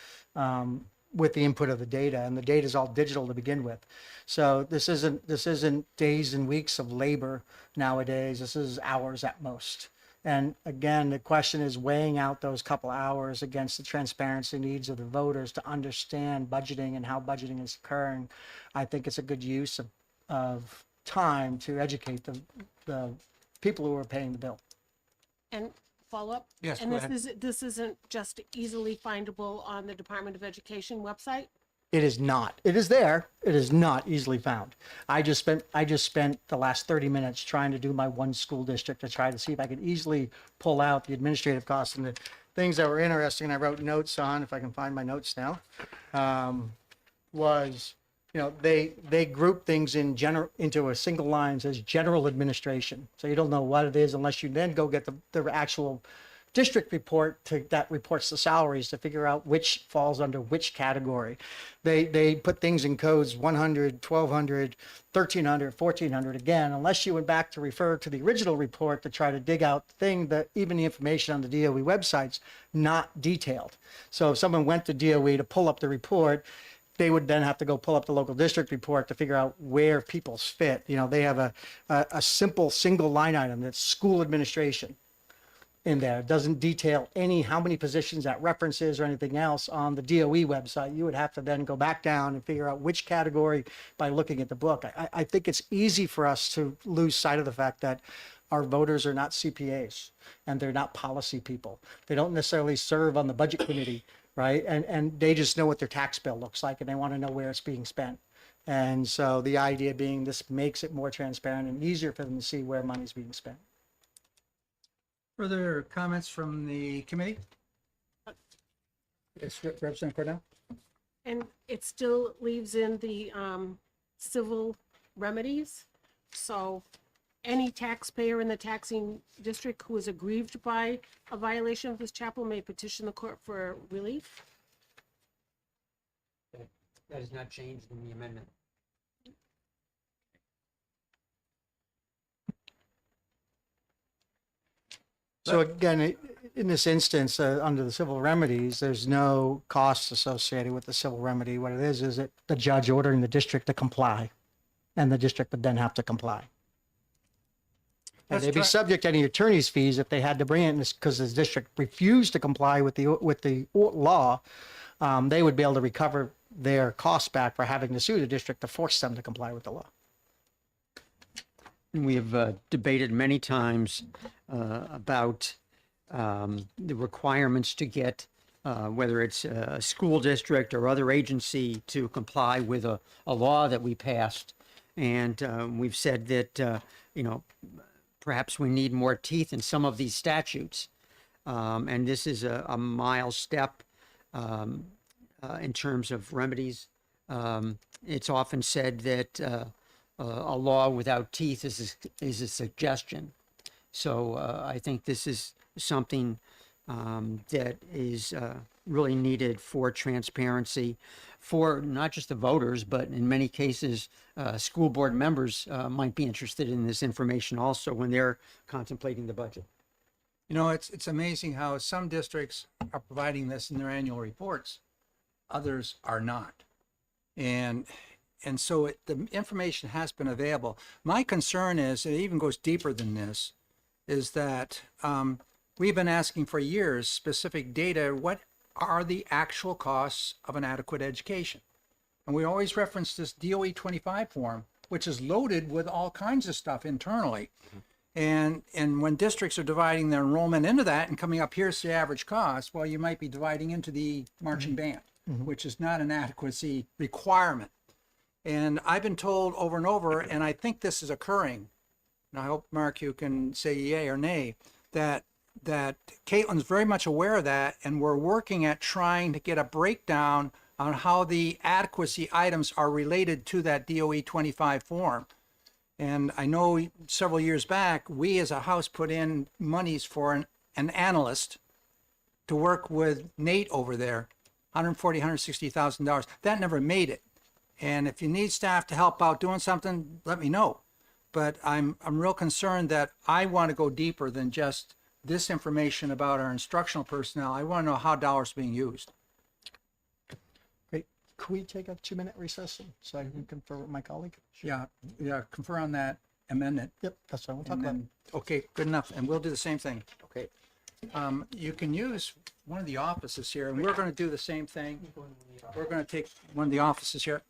Speaker 6: with the input of the data, and the data is all digital to begin with. So this isn't days and weeks of labor nowadays. This is hours at most. And again, the question is weighing out those couple hours against the transparency needs of the voters to understand budgeting and how budgeting is occurring. I think it's a good use of time to educate the people who are paying the bill.
Speaker 3: And follow up?
Speaker 7: Yes,
Speaker 3: And
Speaker 7: go
Speaker 3: this isn't just easily findable on the Department of Education website?
Speaker 6: It is not. It is there. It is not easily found. I just spent the last 30 minutes trying to do my one school district to try to see if I could easily pull out the administrative costs, and the things that were interesting. I wrote notes on, if I can find my notes now, was, they group things into a single line, says general administration. So you don't know what it is unless you then go get the actual district report that reports the salaries to figure out which falls under which category. They put things in codes 100, 1200, 1300, 1400. Again, unless you went back to refer to the original report to try to dig out the thing, that even the information on the DOE website's not detailed. So if someone went to DOE to pull up the report, they would then have to go pull up the local district report to figure out where people's fit. They have a simple single line item that's school administration.
Speaker 13: in there. It doesn't detail how many positions that references or anything else on the DOE website. You would have to then go back down and figure out which category by looking at the book. I think it's easy for us to lose sight of the fact that our voters are not CPAs and they're not policy people. They don't necessarily serve on the budget committee, right? And they just know what their tax bill looks like and they want to know where it's being spent. And so the idea being this makes it more transparent and easier for them to see where money's being spent.
Speaker 7: Further comments from the committee? Yes, Representative Cornell?
Speaker 3: And it still leaves in the civil remedies. So any taxpayer in the taxing district who is aggrieved by a violation of this chapter may petition the court for relief.
Speaker 11: That is not changed in the amendment.
Speaker 13: So again, in this instance, under the civil remedies, there's no costs associated with the civil remedy. What it is that the judge ordering the district to comply, and the district would then have to comply. And they'd be subject to any attorney's fees if they had to bring it, because the district refused to comply with the law. They would be able to recover their costs back for having to sue the district to force them to comply with the law.
Speaker 11: We have debated many times about the requirements to get, whether it's a school district or other agency, to comply with a law that we passed. And we've said that, perhaps we need more teeth in some of these statutes. And this is a mile step in terms of remedies. It's often said that a law without teeth is a suggestion. So I think this is something that is really needed for transparency for not just the voters, but in many cases, school board members might be interested in this information also when they're contemplating the budget.
Speaker 7: It's amazing how some districts are providing this in their annual reports, others are not. And so the information has been available. My concern is, it even goes deeper than this, is that we've been asking for years specific data. What are the actual costs of an adequate education? And we always reference this DOE 25 form, which is loaded with all kinds of stuff internally. And when districts are dividing their enrollment into that and coming up, here's the average cost, well, you might be dividing into the marching band, which is not an adequacy requirement. And I've been told over and over, and I think this is occurring, and I hope, Mark, you can say yay or nay, that Caitlin's very much aware of that, and we're working at trying to get a breakdown on how the adequacy items are related to that DOE 25 form. And I know several years back, we as a House put in monies for an analyst to work with Nate over there, $140,000, $160,000. That never made it. And if you need staff to help out doing something, let me know. But I'm real concerned that I want to go deeper than just this information about our instructional personnel. I want to know how dollars are being used.
Speaker 13: Great. Could we take a 2-minute recess so I can confer with my colleague?
Speaker 7: Yeah, confer on that amendment.
Speaker 13: Yep, that's what we'll talk
Speaker 7: And
Speaker 13: about.
Speaker 7: then, okay, good enough. And we'll do the same thing.
Speaker 12: Okay.
Speaker 7: You can use one of the offices here, and we're going to do the same thing. We're going to take one of the offices here.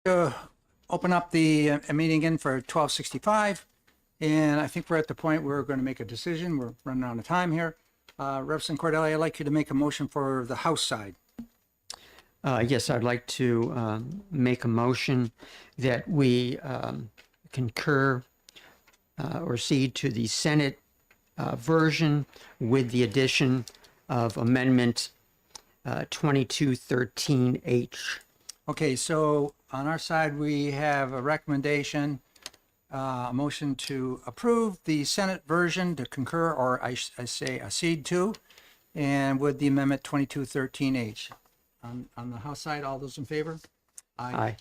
Speaker 7: Open up the meeting in for 12:65. And I think we're at the point where we're going to make a decision. We're running out of time here. Representative Cordelli, I'd like you to make a motion for the House side.
Speaker 11: Yes, I'd like to make a motion that we concur or cede to the Senate version with the addition of Amendment 2213H.
Speaker 7: Okay, so on our side, we have a recommendation, a motion to approve the Senate version to concur, or I say accede to, and with the amendment 2213H. On the House side, all those in favor?
Speaker 11: Aye.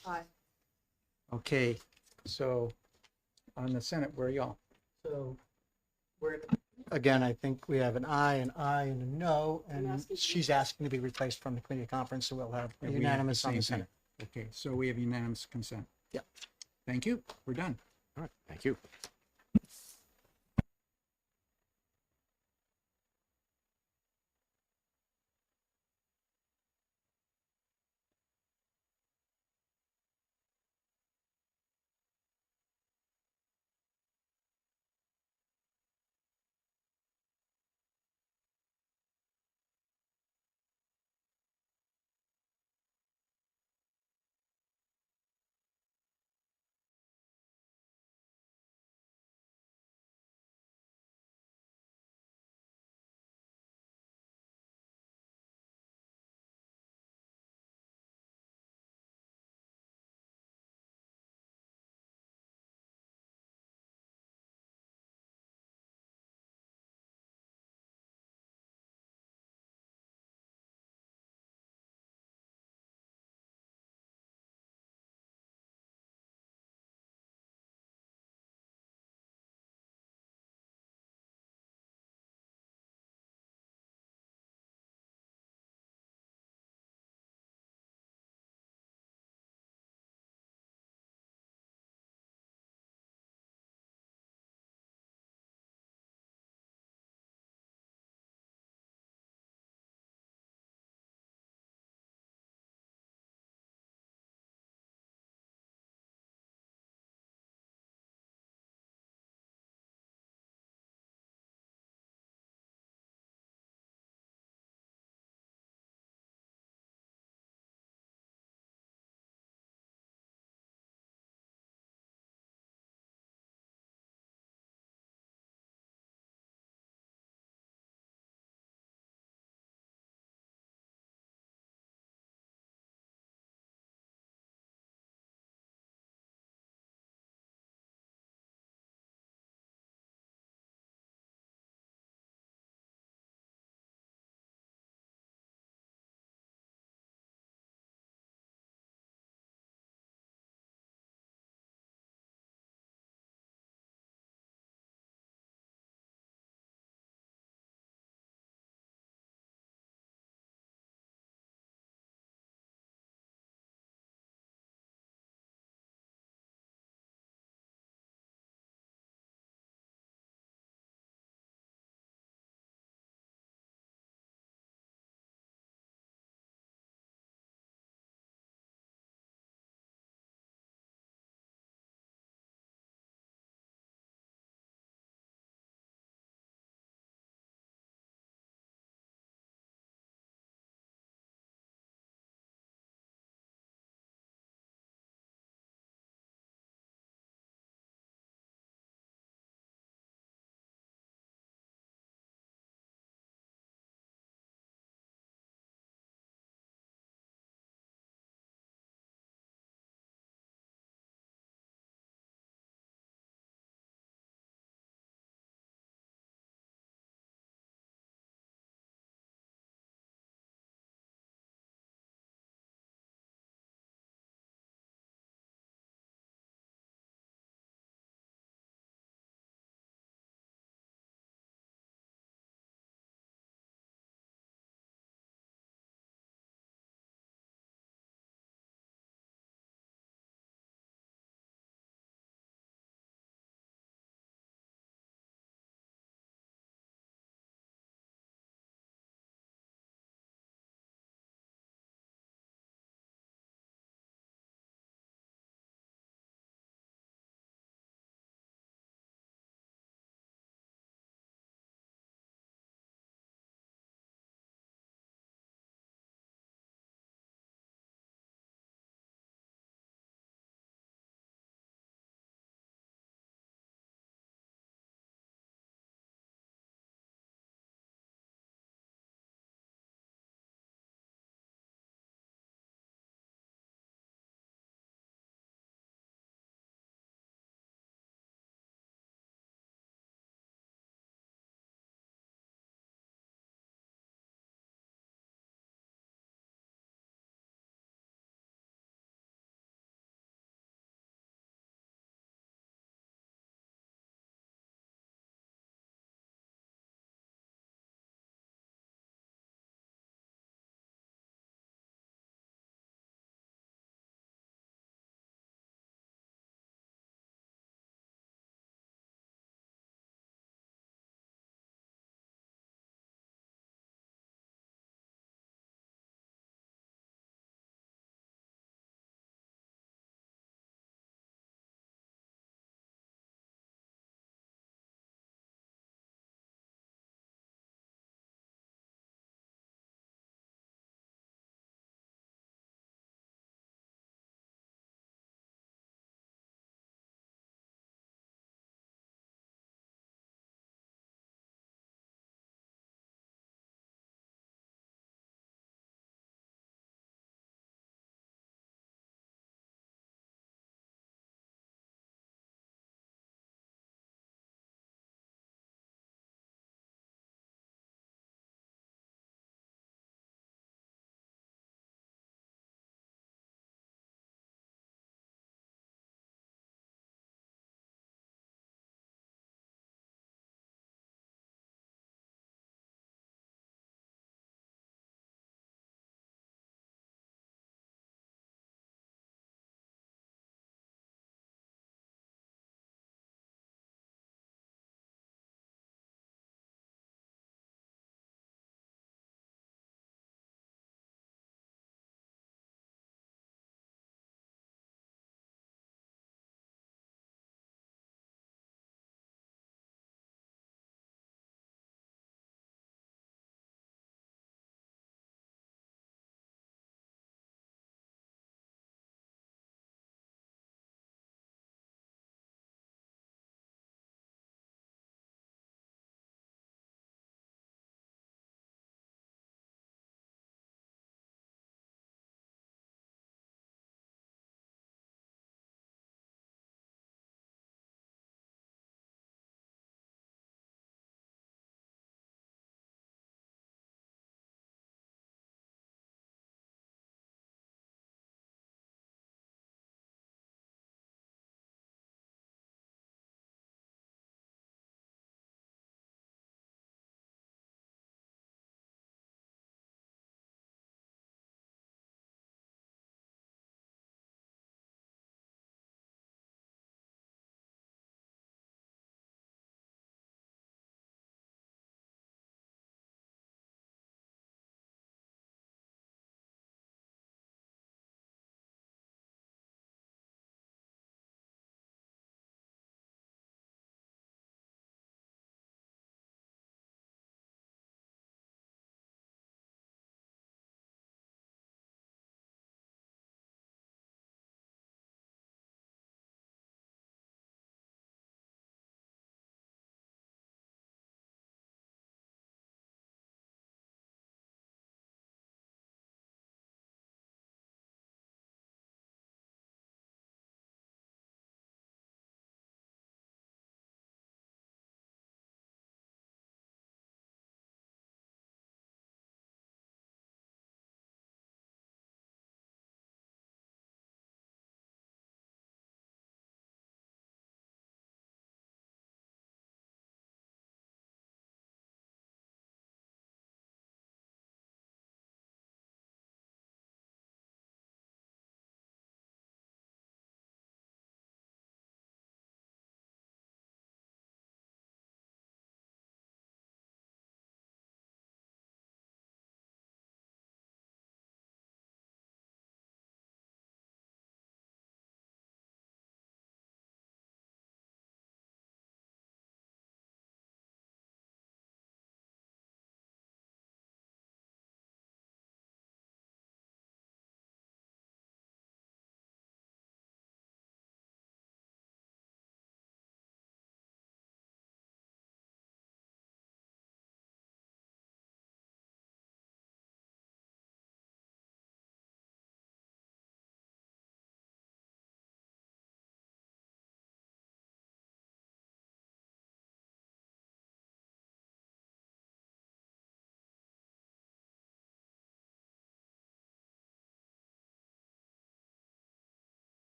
Speaker 7: Okay, so on the Senate, where are y'all?
Speaker 13: So again, I think we have an aye, and a no, and she's asking to be replaced from the committee conference, so we'll have
Speaker 7: We have
Speaker 13: unanimous on the
Speaker 7: same thing.
Speaker 13: Senate.
Speaker 7: Okay, so we have unanimous consent.
Speaker 13: Yep.
Speaker 7: Thank you. We're done.
Speaker 12: All right, thank you.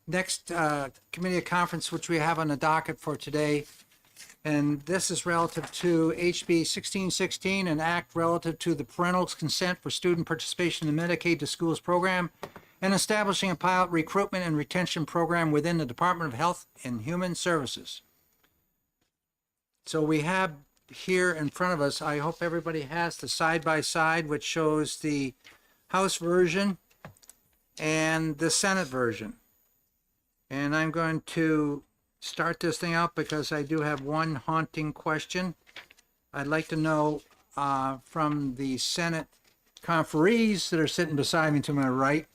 Speaker 13: next committee conference, which we have on the docket for today. And this is relative to HB 1616, an act relative to the parental consent for student participation in the Medicaid to Schools program and establishing a pilot recruitment and retention program within the Department of Health and Human Services. So we have here in front of us, I hope everybody has the side-by-side, which shows the House version and the Senate version. And I'm going to start this thing out because I do have one haunting question. I'd like to know from the Senate conferees that are sitting beside me to my right,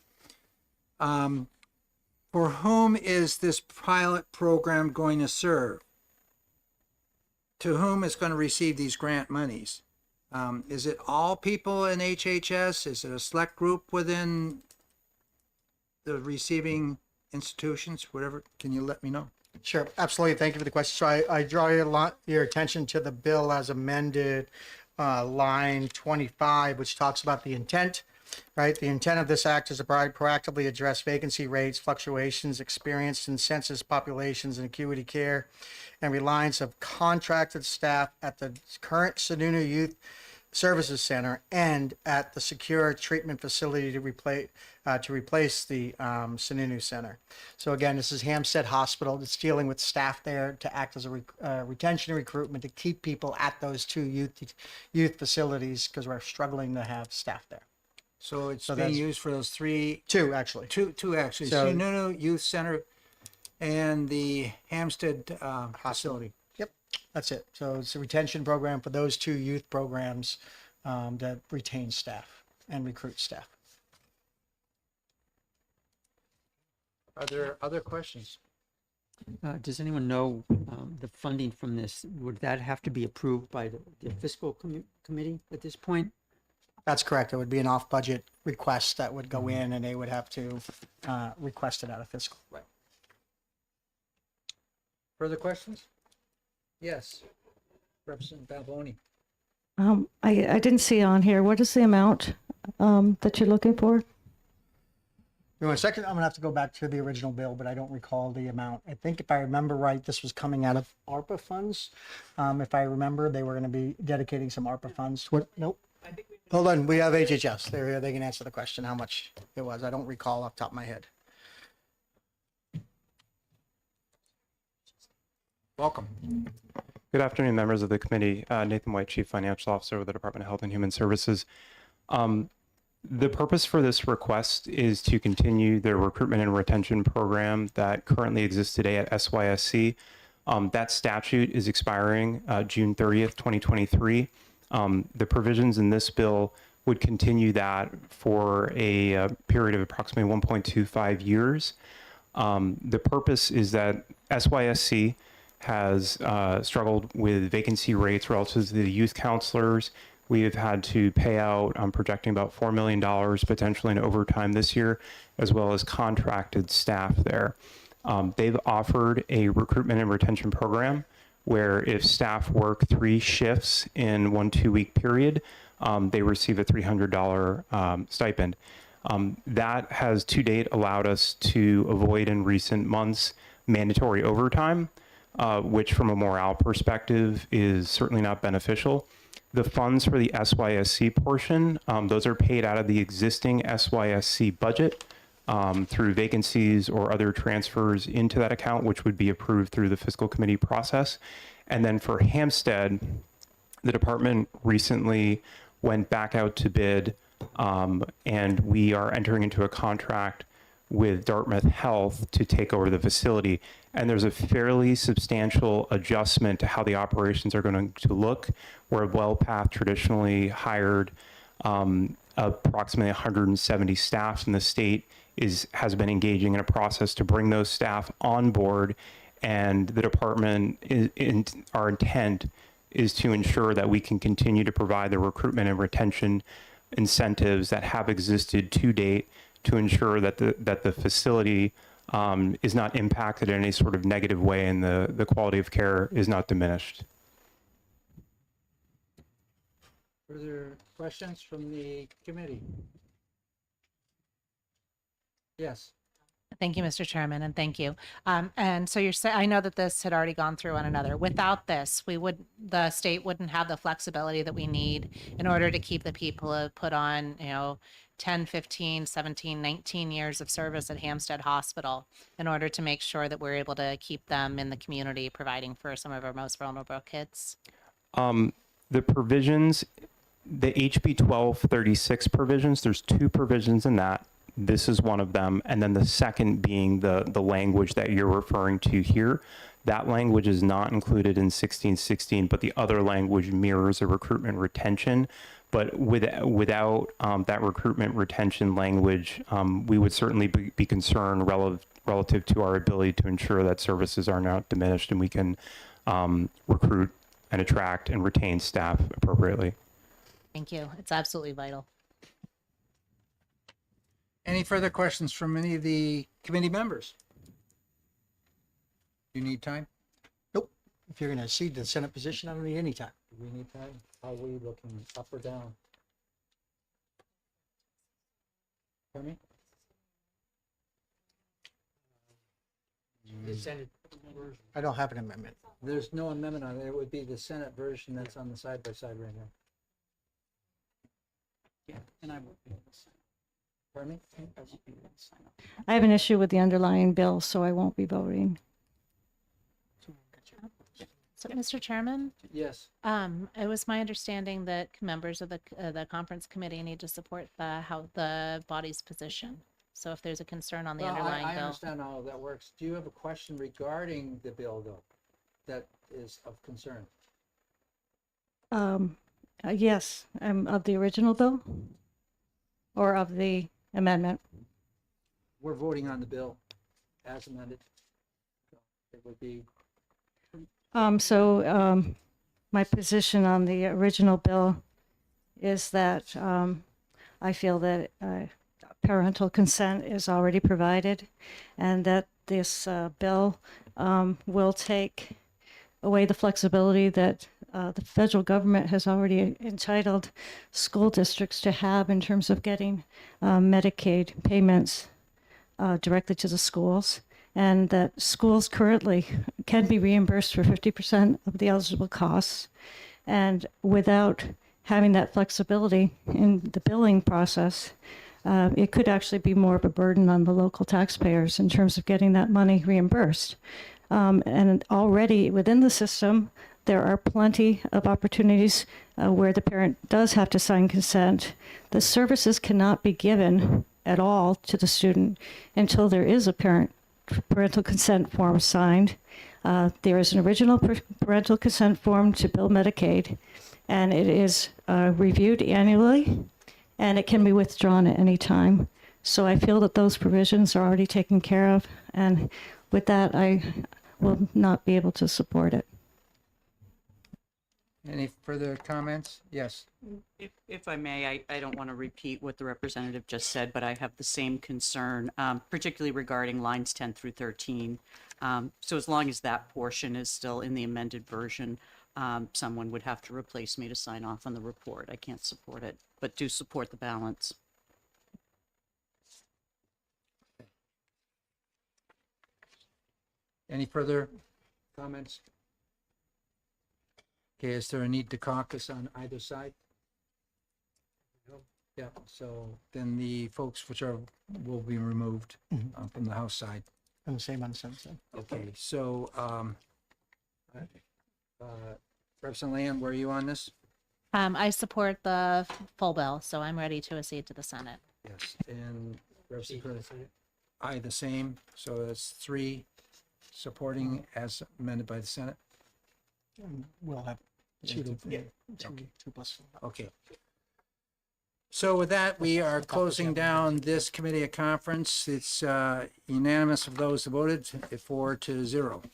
Speaker 13: for whom is this pilot program going to serve? To whom is going to receive these grant monies? Is it all people in HHS? Is it a select group within the receiving institutions? Whatever, can you let me know?
Speaker 6: Sure, absolutely. Thank you for the question. So I draw your attention to the bill as amended, line 25, which talks about the intent, right? The intent of this act is to proactively address vacancy rates, fluctuations experienced in census populations and acuity care, and reliance of contracted staff at the current Sununu Youth Services Center and at the secure treatment facility to replace the Sununu Center. So again, this is Hampstead Hospital. It's dealing with staff there to act as a retention and recruitment to keep people at those two youth facilities because we're struggling to have staff there.
Speaker 13: So it's
Speaker 6: So
Speaker 13: being
Speaker 6: that's-
Speaker 13: used for those three,
Speaker 6: Two, actually.
Speaker 13: two actually,
Speaker 6: So-
Speaker 13: Sununu Youth Center and the Hampstead facility.
Speaker 6: Yep, that's it. So it's a retention program for those two youth programs that retain staff and recruit staff.
Speaker 13: Are there other questions?
Speaker 11: Does anyone know the funding from this? Would that have to be approved by the fiscal committee at this point?
Speaker 6: That's correct. It would be an off-budget request that would go in and they would have to request it out of fiscal. Right.
Speaker 13: Further questions? Yes. Representative Balboni.
Speaker 14: I didn't see on here. What is the amount that you're looking for?
Speaker 6: You want a second? I'm gonna have to go back to the original bill, but I don't recall the amount. I think if I remember right, this was coming out of ARPA funds. If I remember, they were gonna be dedicating some ARPA funds. What? Nope. Hold on, we have HHS. They're here. They can answer the question how much it was. I don't recall off the top of my head.
Speaker 13: Welcome.
Speaker 15: Good afternoon, members of the committee. Nathan White, Chief Financial Officer with the Department of Health and Human Services. The purpose for this request is to continue the recruitment and retention program that currently exists today at SYSC. That statute is expiring June 30th, 2023. The provisions in this bill would continue that for a period of approximately 1.25 years. The purpose is that SYSC has struggled with vacancy rates relative to the youth counselors. We have had to pay out, I'm projecting about $4 million potentially in overtime this year, as well as contracted staff there. They've offered a recruitment and retention program where if staff work 3 shifts in 1 2-week period, they receive a $300 stipend. That has to date allowed us to avoid in recent months mandatory overtime, which from a morale perspective is certainly not beneficial. The funds for the SYSC portion, those are paid out of the existing SYSC budget through vacancies or other transfers into that account, which would be approved through the fiscal committee process. And then for Hampstead, the department recently went back out to bid, and we are entering into a contract with Dartmouth Health to take over the facility. And there's a fairly substantial adjustment to how the operations are going to look, where WellPath traditionally hired approximately 170 staff, and the state has been engaging in a process to bring those staff on board. And the department, our intent is to ensure that we can continue to provide the recruitment and retention incentives that have existed to date to ensure that the facility is not impacted in any sort of negative way and the quality of care is not diminished.
Speaker 13: Further questions from the committee? Yes.
Speaker 16: Thank you, Mr. Chairman, and thank you. And so you're saying, I know that this had already gone through on another. Without this, the state wouldn't have the flexibility that we need in order to keep the people who put on, 10, 15, 17, 19 years of service at Hampstead Hospital in order to make sure that we're able to keep them in the community, providing for some of our most vulnerable kids.
Speaker 15: The provisions, the HB 1236 provisions, there's two provisions in that. This is one of them. And then the second being the language that you're referring to here. That language is not included in 1616, but the other language mirrors a recruitment retention. But without that recruitment retention language, we would certainly be concerned relative to our ability to ensure that services are not diminished and we can recruit and attract and retain staff appropriately.
Speaker 16: Thank you. It's absolutely vital.
Speaker 7: Any further questions from any of the committee members? You need time?
Speaker 13: Nope. If you're going to cede the Senate position, I don't need any time.
Speaker 7: Do we need time? How are we looking, up or down? Pardon me? The Senate version.
Speaker 13: I don't have an amendment.
Speaker 7: There's no amendment on it. It would be the Senate version that's on the side by side right now.
Speaker 10: Yeah, and I won't be able to sign.
Speaker 7: Pardon me?
Speaker 10: I won't be able to sign up.
Speaker 14: I have an issue with the underlying bill, so I won't be voting.
Speaker 16: So, Mr. Chairman,
Speaker 7: Yes.
Speaker 16: it was my understanding that members of the conference committee need to support the body's position. So if there's a concern on the
Speaker 7: Well,
Speaker 16: underlying
Speaker 7: I
Speaker 16: bill.
Speaker 7: understand how that works. Do you have a question regarding the bill, though, that is of concern?
Speaker 14: Yes, of the original bill or of the amendment.
Speaker 7: We're voting on the bill as amended. So it would be,
Speaker 14: My position on the original bill is that I feel that parental consent is already provided and that this bill will take away the flexibility that the federal government has already entitled school districts to have in terms of getting Medicaid payments directly to the schools, and that schools currently can be reimbursed for 50% of the eligible costs. And without having that flexibility in the billing process, it could actually be more of a burden on the local taxpayers in terms of getting that money reimbursed. And already within the system, there are plenty of opportunities where the parent does have to sign consent. The services cannot be given at all to the student until there is a parental consent form signed. There is an original parental consent form to bill Medicaid, and it is reviewed annually, and it can be withdrawn at any time. So I feel that those provisions are already taken care of, and with that, I will not be able to support it.
Speaker 7: any further comments? Yes.
Speaker 10: If I may, I don't want to repeat what the representative just said, but I have the same concern, particularly regarding lines 10 through 13. So as long as that portion is still in the amended version, someone would have to replace me to sign off on the report. I can't support it, but do support the balance.
Speaker 7: Any further comments? Okay, is there a need to caucus on either side? Yeah, so then the folks which will be removed from the House side.
Speaker 13: And the same on the Senate side.
Speaker 7: Okay, so, Representative Land, where are you on this?
Speaker 16: I support the full bill, so I'm ready to accede to the Senate.
Speaker 7: Yes, and Representative, aye, the same, so that's 3 supporting as amended by the Senate.
Speaker 13: And we'll have two plus.
Speaker 7: Okay. So with that, we are closing down this committee of conference. It's unanimous of those who voted, 4-0.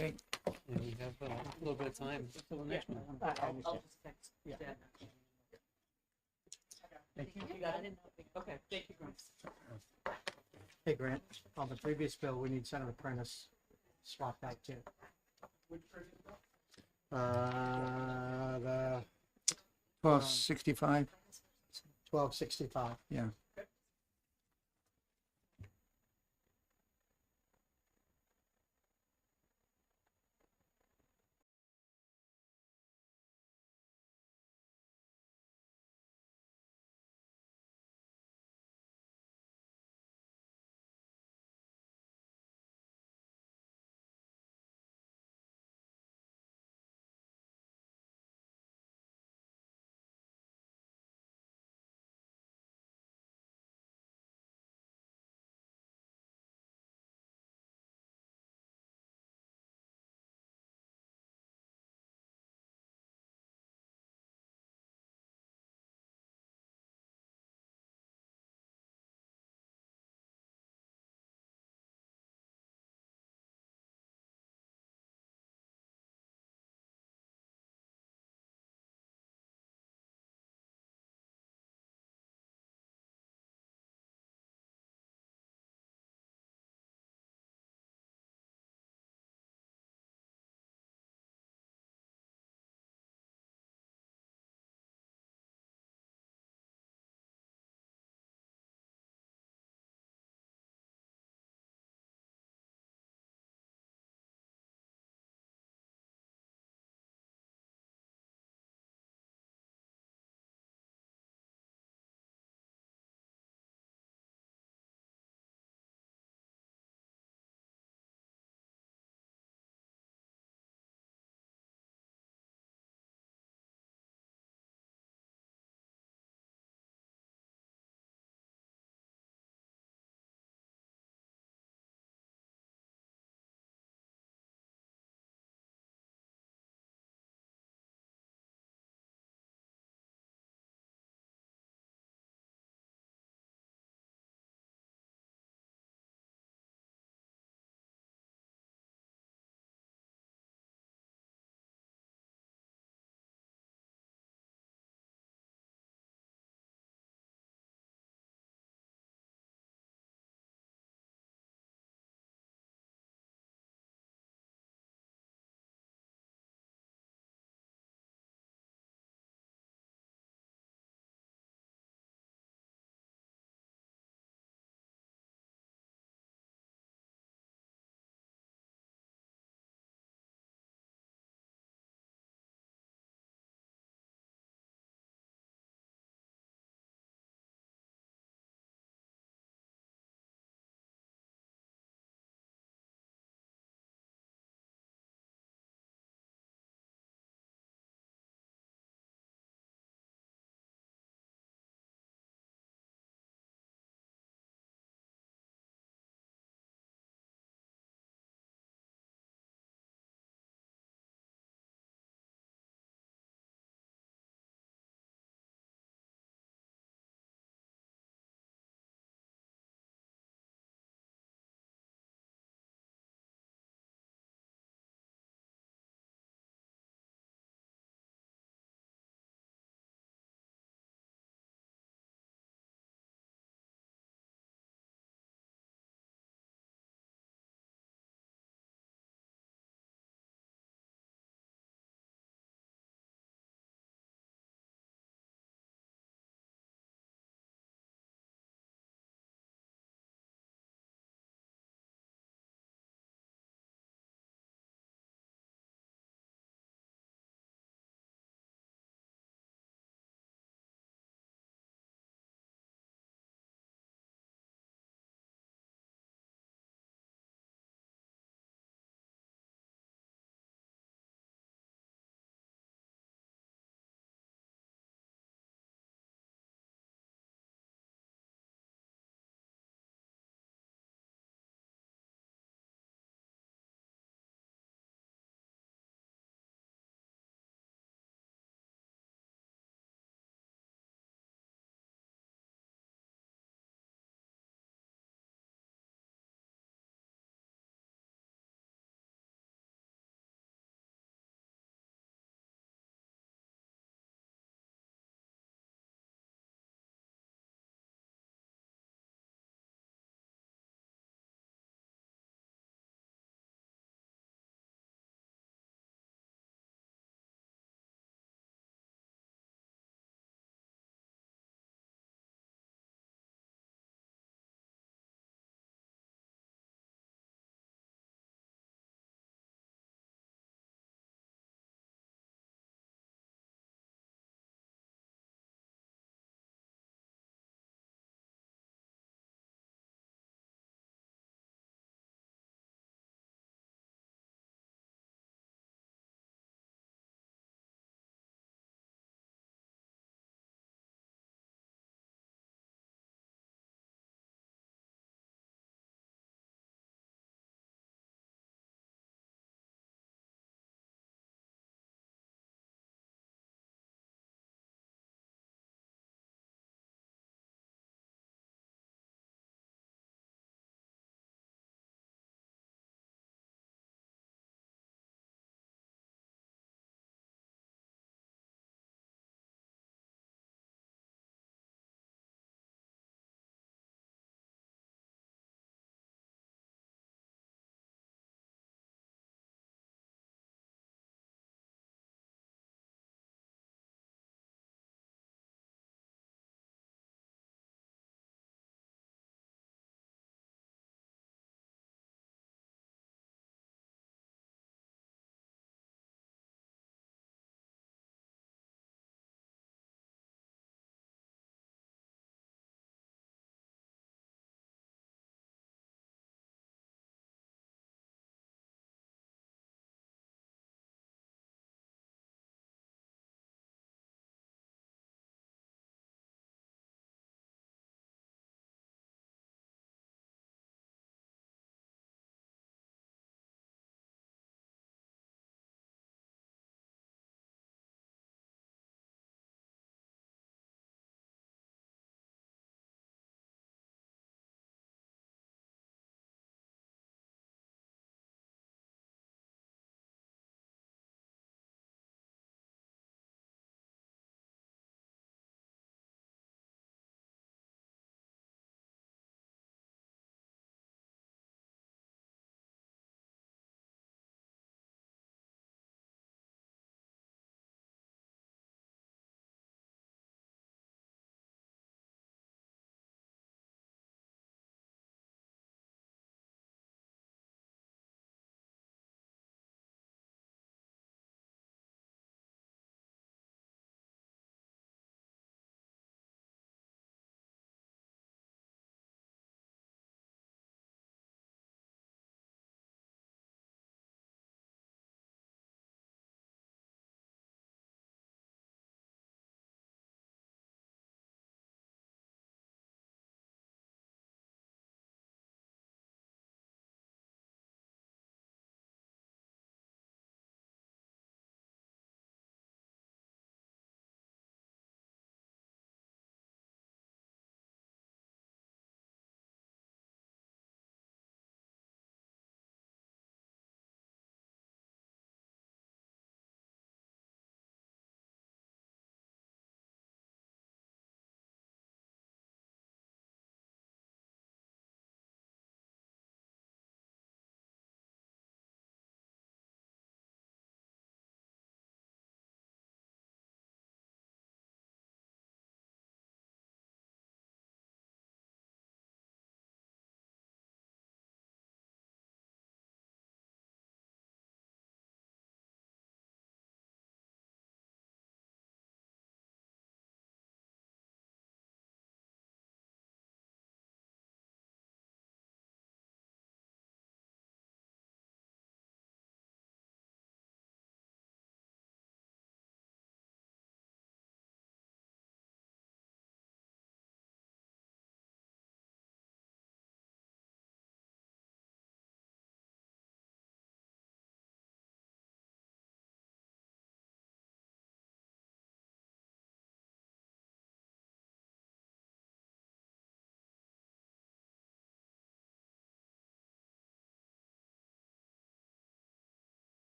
Speaker 7: Okay.
Speaker 9: And we have a little bit of time until the next one.
Speaker 10: Okay, thank you, Grace.
Speaker 13: Hey, Grant, on the previous bill, we need Senator Prentice swapped out too.
Speaker 7: The 1265.
Speaker 13: 1265.
Speaker 8: Yeah.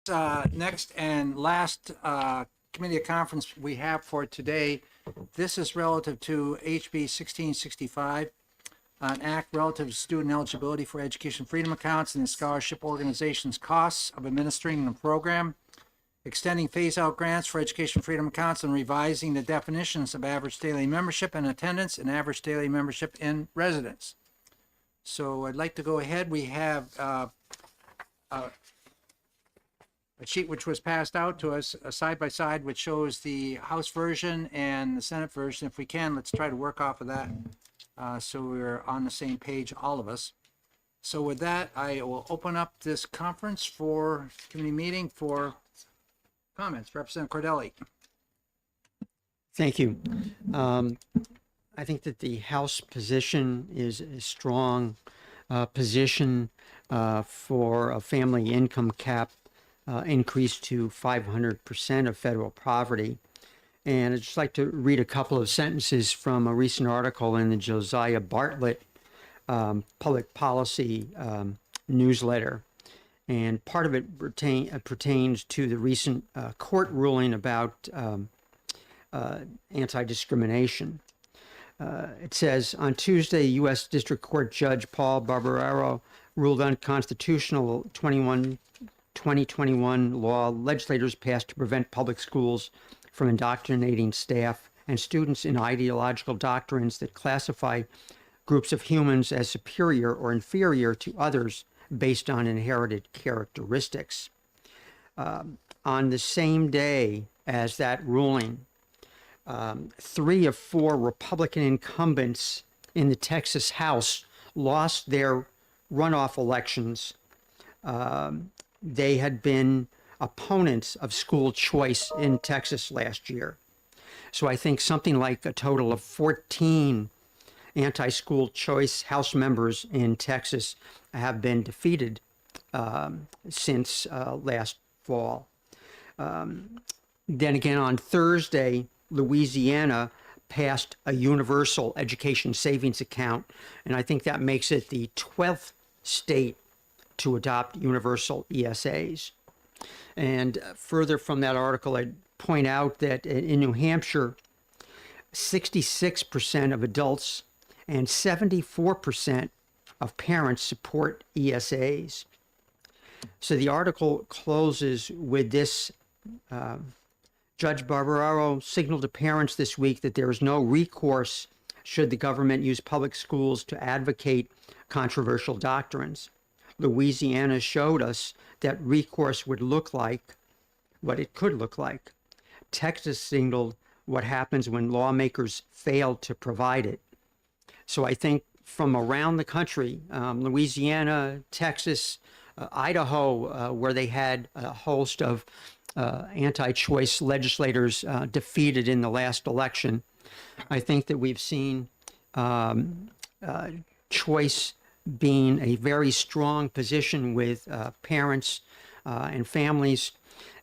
Speaker 13: Next and last committee conference we have for today. This is relative to HB 1665, an act relative to student eligibility for education freedom accounts and the scholarship organization's costs of administering the program, extending phase-out grants for education freedom accounts, and revising the definitions of average daily membership and attendance and average daily membership in residence. So I'd like to go ahead. We have a sheet which was passed out to us, a side-by-side, which shows the House version and the Senate version. If we can, let's try to work off of that so we're on the same page, all of us. So with that, I will open up this conference for committee meeting for comments. Representative Cordelli.
Speaker 11: Thank you. I think that the House position is a strong position for a family income cap increase to 500% of federal poverty. And I'd just like to read a couple of sentences from a recent article in the Josiah Bartlett public policy newsletter. And part of it pertains to the recent court ruling about anti-discrimination. It says, on Tuesday, U.S. District Court Judge Paul Barbaro ruled unconstitutional 2021 law legislators passed to prevent public schools from indoctrinating staff and students in ideological doctrines that classify groups of humans as superior or inferior to others based on inherited characteristics. On the same day as that ruling, 3 of 4 Republican incumbents in the Texas House lost their runoff elections. They had been opponents of school choice in Texas last year. So I think something like a total of 14 anti-school choice House members in Texas have been defeated since last fall. Then again, on Thursday, Louisiana passed a universal education savings account, and I think that makes it the 12th state to adopt universal ESAs. And further from that article, I'd point out that in New Hampshire, 66% of adults and 74% of parents support ESAs. So the article closes with this. Judge Barbaro signaled to parents this week that there is no recourse should the government use public schools to advocate controversial doctrines. Louisiana showed us that recourse would look like what it could look like. Texas signaled what happens when lawmakers fail to provide it. So I think from around the country, Louisiana, Texas, Idaho, where they had a host of anti-choice legislators defeated in the last election, I think that we've seen choice being a very strong position with parents and families.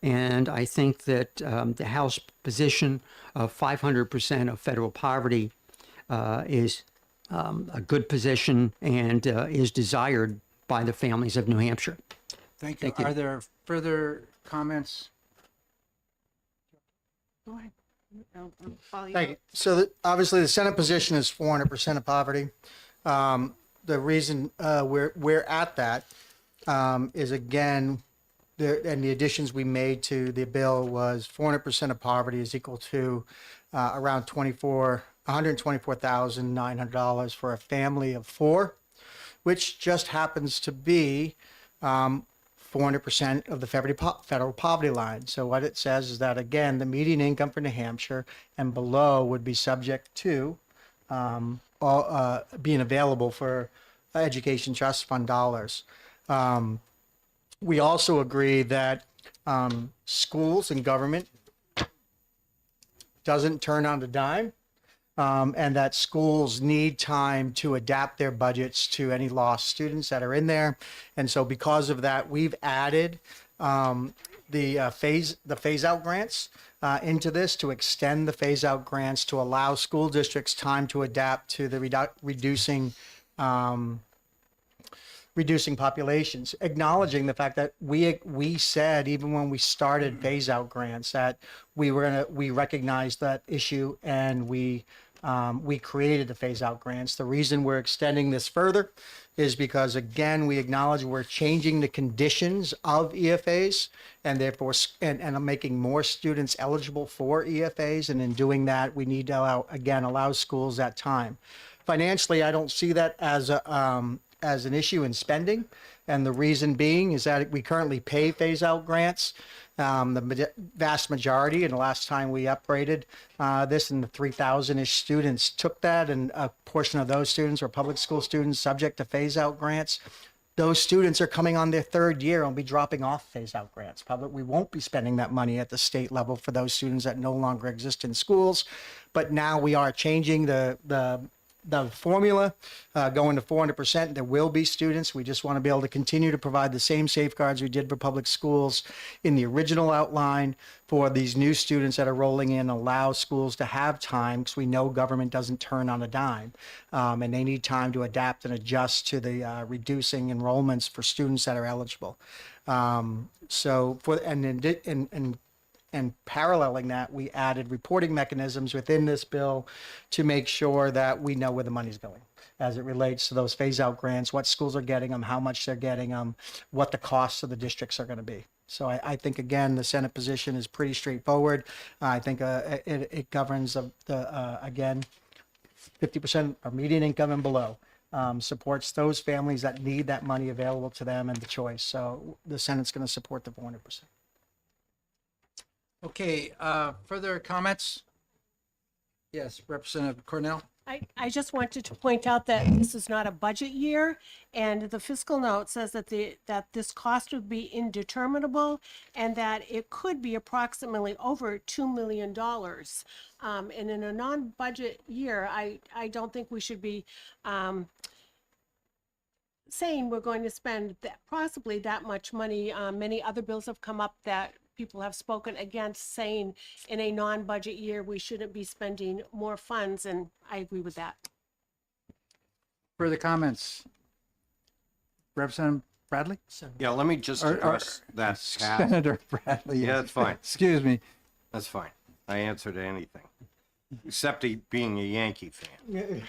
Speaker 11: And I think that the House position of 500% of federal poverty is a good position and is desired by the families of New Hampshire.
Speaker 13: Thank you.
Speaker 11: Thank you.
Speaker 13: Are there further comments?
Speaker 3: Go ahead. I'll follow you
Speaker 13: Thank
Speaker 3: up.
Speaker 13: you. So obviously the Senate position is 400% of poverty. The reason we're at that is, again, and the additions we made to the bill was 400% of poverty is equal to around $124,900 for a family of 4, which just happens to be 400% of the federal poverty line. So what it says is that, again, the median income for New Hampshire and below would be subject to being available for education trust fund dollars. We also agree that schools and government doesn't turn on a dime, and that schools need time to adapt their budgets to any lost students that are in there. And so because of that, we've added the phase out grants into this to extend the phase out grants to allow school districts time to adapt to the reducing reducing populations, acknowledging the fact that we said, even when we started phase out grants, that we recognized that issue, and we created the phase out grants. The reason we're extending this further is because, again, we acknowledge we're changing the conditions of EFAs, and therefore and making more students eligible for EFAs. And in doing that, we need to allow schools that time. Financially, I don't see that as an issue in spending, and the reason being is that we currently pay phase out grants. The vast majority, and the last time we upgraded this, and the 3,000-ish students took that, and a portion of those students were public school students subject to phase out grants. Those students are coming on their third year and will be dropping off phase out grants. We won't be spending that money at the state level for those students that no longer exist in schools. But now we are changing the formula, going to 400%. There will be students. We just want to be able to continue to provide the same safeguards we did for public schools in the original outline for these new students that are rolling in, allow schools to have time, because we know government doesn't turn on a dime, and they need time to adapt and adjust to the reducing enrollments for students that are eligible. And paralleling that, we added reporting mechanisms within this bill to make sure that we know where the money's going as it relates to those phase-out grants, what schools are getting them, how much they're getting them, what the costs of the districts are going to be. So I think, again, the Senate position is pretty straightforward. I think it governs, again, 50% of median income and below. Supports those families that need that money available to them and the choice. So the Senate's going to support the 400%.
Speaker 7: Okay, further comments? Yes, Representative Cornell?
Speaker 3: I just wanted to point out that this is not a budget year, and the fiscal note says that that this cost would be indeterminable, and that it could be approximately over $2 million. And in a non-budget year, I don't think we should be saying we're going to spend possibly that much money. Many other bills have come up that people have spoken against, saying in a non-budget year we shouldn't be spending more funds, and I agree with that.
Speaker 7: Further comments? Representative Bradley?
Speaker 17: Yeah, let me just address that. Pat.
Speaker 7: Senator Bradley.
Speaker 17: Yeah, that's fine.
Speaker 7: Excuse me.
Speaker 17: That's fine. I answer to anything, except being a Yankee fan.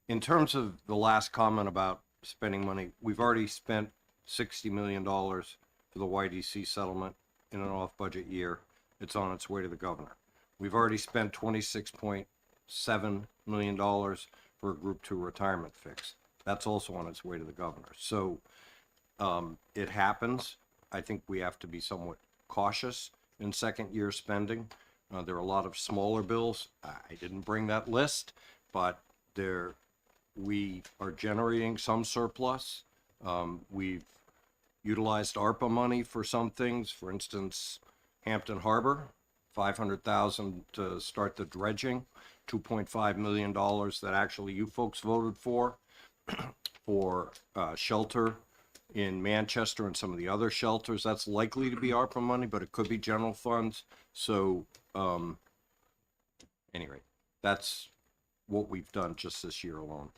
Speaker 17: In terms of the last comment about spending money, we've already spent $60 million for the YDC settlement in an off-budget year. It's on its way to the governor. We've already spent $26.7 million for a Group 2 retirement fix. That's also on its way to the governor. So it happens. I think we have to be somewhat cautious in second-year spending. There are a lot of smaller bills. I didn't bring that list, but we are generating some surplus. We've utilized ARPA money for some things. For instance, Hampton Harbor, $500,000 to start the dredging, $2.5 million that actually you folks voted for shelter in Manchester and some of the other shelters. That's likely to be ARPA money, but it could be general funds. So anyway, that's what we've done just this year alone.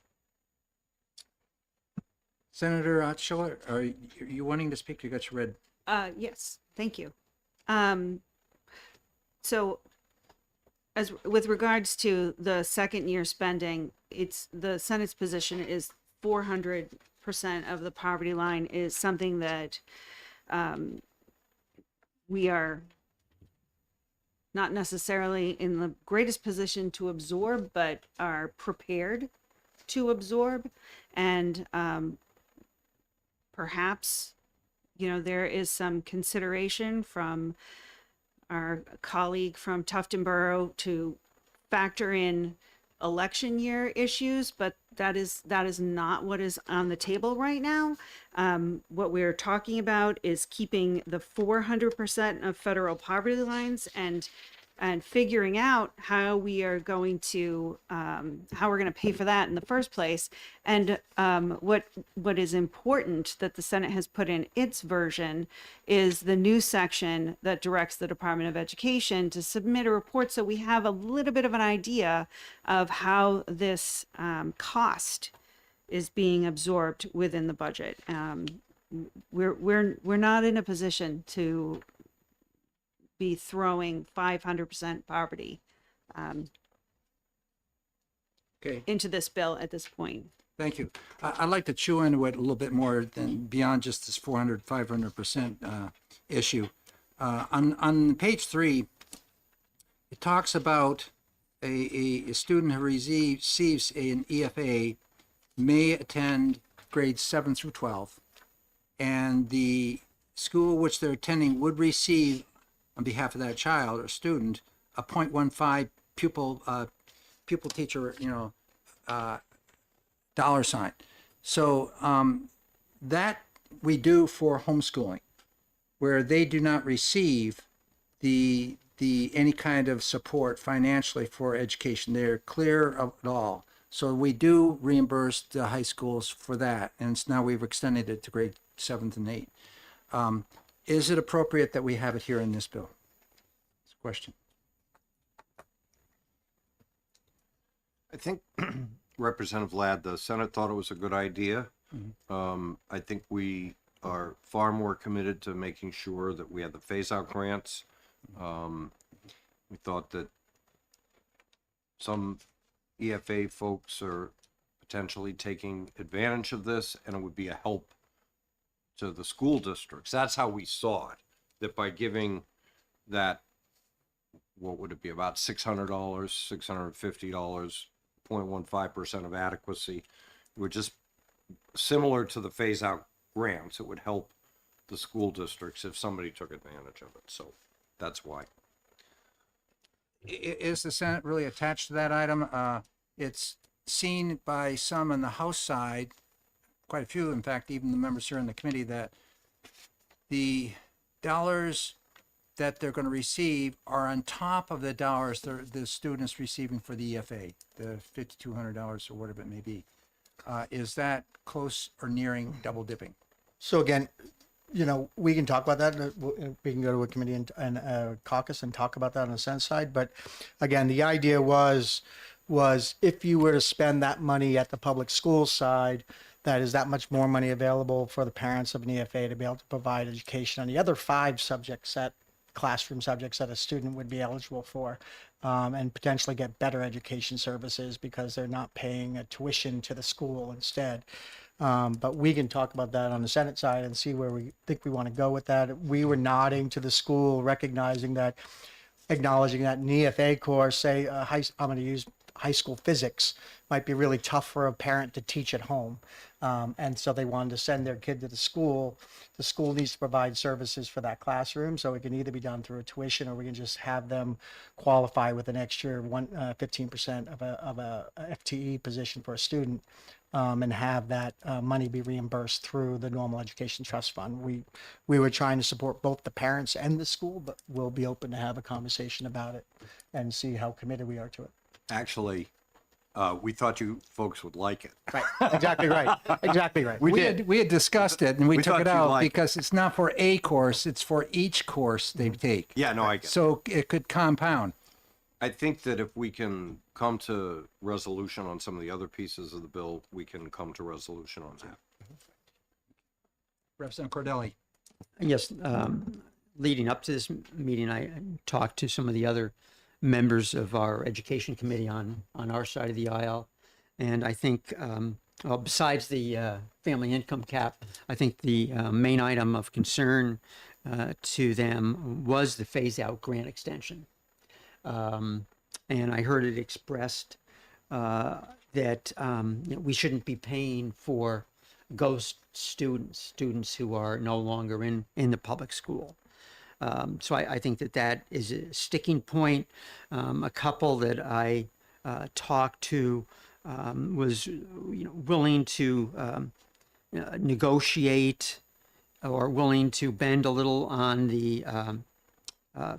Speaker 7: Senator Schiller, are you wanting to speak? You got your red.
Speaker 10: Yes, thank you. So as with regards to the second year spending, it's the Senate's position is 400% of the poverty line is something that we are not necessarily in the greatest position to absorb, but are prepared to absorb. And perhaps, there is some consideration from our colleague from Tufton Borough to factor in election year issues, but that is not what is on the table right now. What we're talking about is keeping the 400% of federal poverty lines and figuring out how we are going to pay for that in the first place. And what is important that the Senate has put in its version is the new section that directs the Department of Education to submit a report, so we have a little bit of an idea of how this cost
Speaker 18: is being absorbed within the budget. We're not in a position to be throwing 500% poverty
Speaker 7: Okay.
Speaker 18: into this bill at this point.
Speaker 7: Thank you. I'd like to chew into it a little bit more than beyond just this 400, 500% issue. On page 3, it talks about a student who receives an EFA may attend grades 7 through 12, and the school which they're attending would receive, on behalf of that child or student, a 0.15 pupil teacher, dollar sign. So that we do for homeschooling, where they do not receive the any kind of support financially for education. They're clear of it all. So we do reimburse the high schools for that, and now we've extended it to grade 7th and 8th. Is it appropriate that we have it here in this bill? That's a question.
Speaker 17: I think Representative Ladd, the Senate thought it was a good idea. I think we are far more committed to making sure that we have the phase-out grants. We thought that some EFA folks are potentially taking advantage of this, and it would be a help to the school districts. That's how we saw it, that by giving that, what would it be, about $600, $650, 0.15% of adequacy, it would just, similar to the phase-out grants, it would help the school districts if somebody took advantage of it. So that's why.
Speaker 7: Is the Senate really attached to that item? It's seen by some on the House side, quite a few, in fact, even the members here in the committee, that the dollars that they're going to receive are on top of the dollars the students receiving for the EFA, the $5,200 or whatever it may be. Is that close or nearing double dipping?
Speaker 13: So again, we can talk about that. We can go to a committee and caucus and talk about that on the Senate side. But again, the idea was if you were to spend that money at the public school side, that is that much more money available for the parents of an EFA to be able to provide education on the other 5 classroom subjects that a student would be eligible for, and potentially get better education services because they're not paying a tuition to the school instead. But we can talk about that on the Senate side and see where we think we want to go with that. We were nodding to the school, acknowledging that an EFA course, say, I'm going to use high school physics, might be really tough for a parent to teach at home. And so they wanted to send their kid to the school. The school needs to provide services for that classroom. So it can either be done through a tuition, or we can just have them qualify with an extra 15% of a FTE position for a student, and have that money be reimbursed through the normal education trust fund. We were trying to support both the parents and the school, but we'll be open to have a conversation about it and see how committed we are to it.
Speaker 17: Actually, we thought you folks would like it.
Speaker 13: Right. Exactly right. Exactly right.
Speaker 7: We had discussed it, and we took
Speaker 17: thought
Speaker 7: it
Speaker 17: you'd
Speaker 7: out
Speaker 17: like it.
Speaker 7: because it's not for a course, it's for each course they take.
Speaker 17: Yeah, no, I get it.
Speaker 7: So it could compound.
Speaker 17: I think that if we can come to resolution on some of the other pieces of the bill, we can come to resolution on that.
Speaker 7: Representative Cordelli.
Speaker 11: Yes, leading up to this meeting, I talked to some of the other members of our education committee on our side of the aisle. And I think, well, besides the family income cap, I think the main item of concern to them was the phase-out grant extension. And I heard it expressed that we shouldn't be paying for ghost students who are no longer in the public school. So I think that is a sticking point. A couple that I talked to was willing to negotiate or willing to bend a little on the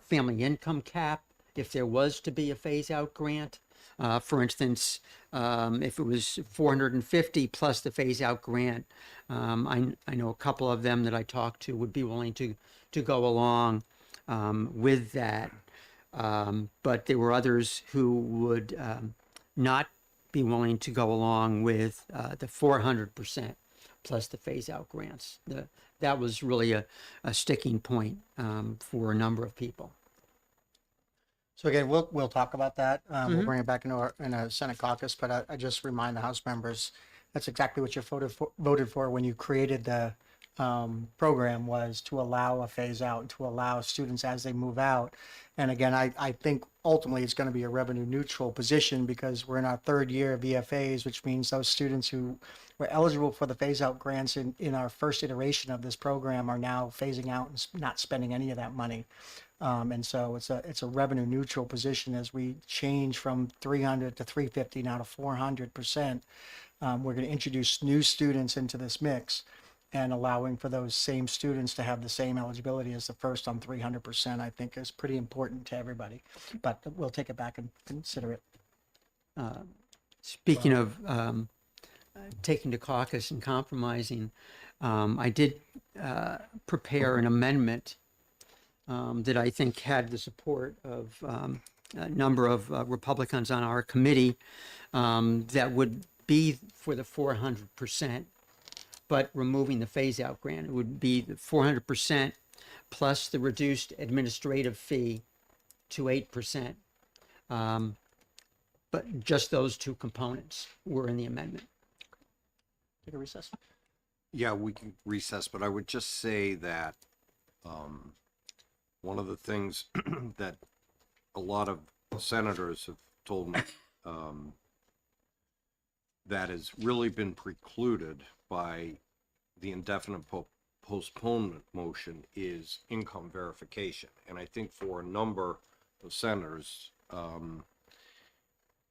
Speaker 11: family income cap if there was to be a phase-out grant. For instance, if it was 450 plus the phase-out grant, I know a couple of them that I talked to would be willing to go along with that. But there were others who would not be willing to go along with the 400% plus the phase out grants. That was really a sticking point for a number of people.
Speaker 13: So again, we'll talk about that. We'll bring it back in a Senate caucus, but I just remind the House members, that's exactly what you voted for when you created the program, was to allow a phase out and to allow students as they move out. And again, I think ultimately it's going to be a revenue neutral position because we're in our third year of EFAs, which means those students who were eligible for the phase out grants in our first iteration of this program are now phasing out and not spending any of that money. And so it's a revenue neutral position as we change from 300 to 350 now to 400%. We're going to introduce new students into this mix and allowing for those same students to have the same eligibility as the first on 300%, I think is pretty important to everybody. But we'll take it back and consider it.
Speaker 11: Speaking of taking to caucus and compromising, I did prepare an amendment that I think had the support of a number of Republicans on our committee that would be for the 400%, but removing the phase-out grant. It would be the 400% plus the reduced administrative fee to 8%. But just those two components were in the amendment.
Speaker 13: Take a recess.
Speaker 17: Yeah, we can recess, but I would just say that one of the things that a lot of senators have told me that has really been precluded by the indefinite postponement motion is income verification. And I think for a number of senators,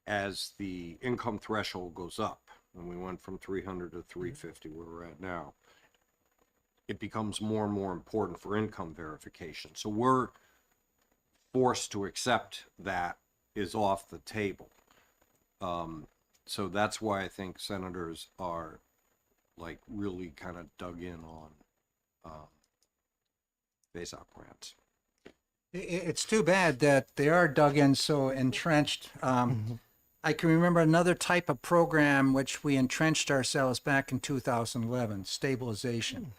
Speaker 17: as the income threshold goes up, and we went from 300 to 350 where we're at now, it becomes more and more important for income verification. So we're forced to accept that is off the table. So that's why I think senators are like really kind of dug in on phase-out grants.
Speaker 19: It's too bad that they are dug in so entrenched. I can remember another type of program which we entrenched ourselves back in 2011, stabilization.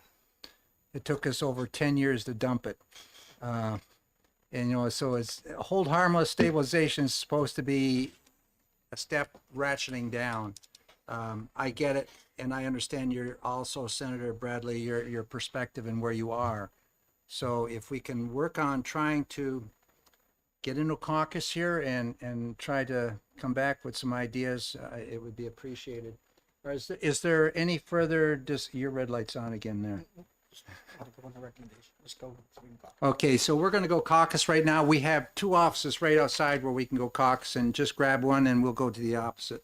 Speaker 19: It took us over 10 years to dump it. And, you know, so it's hold harmless stabilization is supposed to be a step ratcheting down. I get it, and I understand you're also, Senator Bradley, your perspective and where you are. So if we can work on trying to get into caucus here and try to come back with some ideas, it would be appreciated. Or is there any further, your red light's on again there. Okay, so we're going to go caucus right now. We have two offices right outside where we can go caucus, and just grab one and we'll go to the opposite.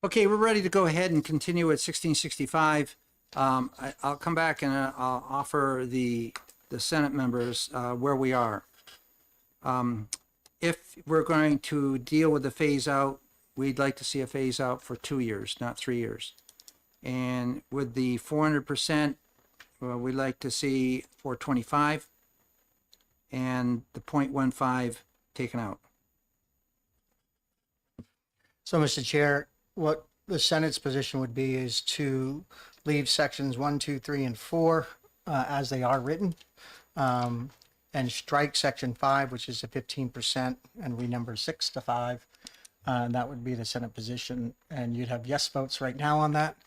Speaker 19: Okay, we're ready to go ahead and continue at 1665. I'll come back and I'll offer the Senate members where we are. If we're going to deal with the phase out, we'd like to see a phase out for 2 years, not 3 years. And with the 400%, we'd like to see 425 and the 0.15 taken out.
Speaker 13: So, Mr. Chair, what the Senate's position would be is to leave sections 1, 2, 3, and 4 as they are written, and strike section 5, which is the 15%, and renumber 6 to 5. And that would be the Senate position, and you'd have yes votes right now on that.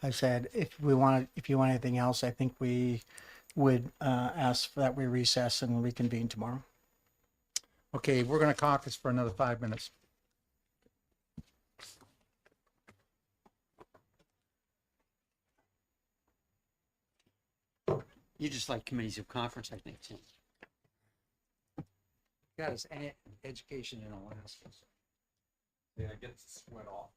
Speaker 13: I said if you want anything else, I think we would ask that we recess and reconvene tomorrow.
Speaker 19: Okay, we're going to caucus for another 5 minutes.
Speaker 11: You just like committees of conference, I think, Tim.
Speaker 19: Got his education in Alaska.
Speaker 1: Yeah, I get to sweat off.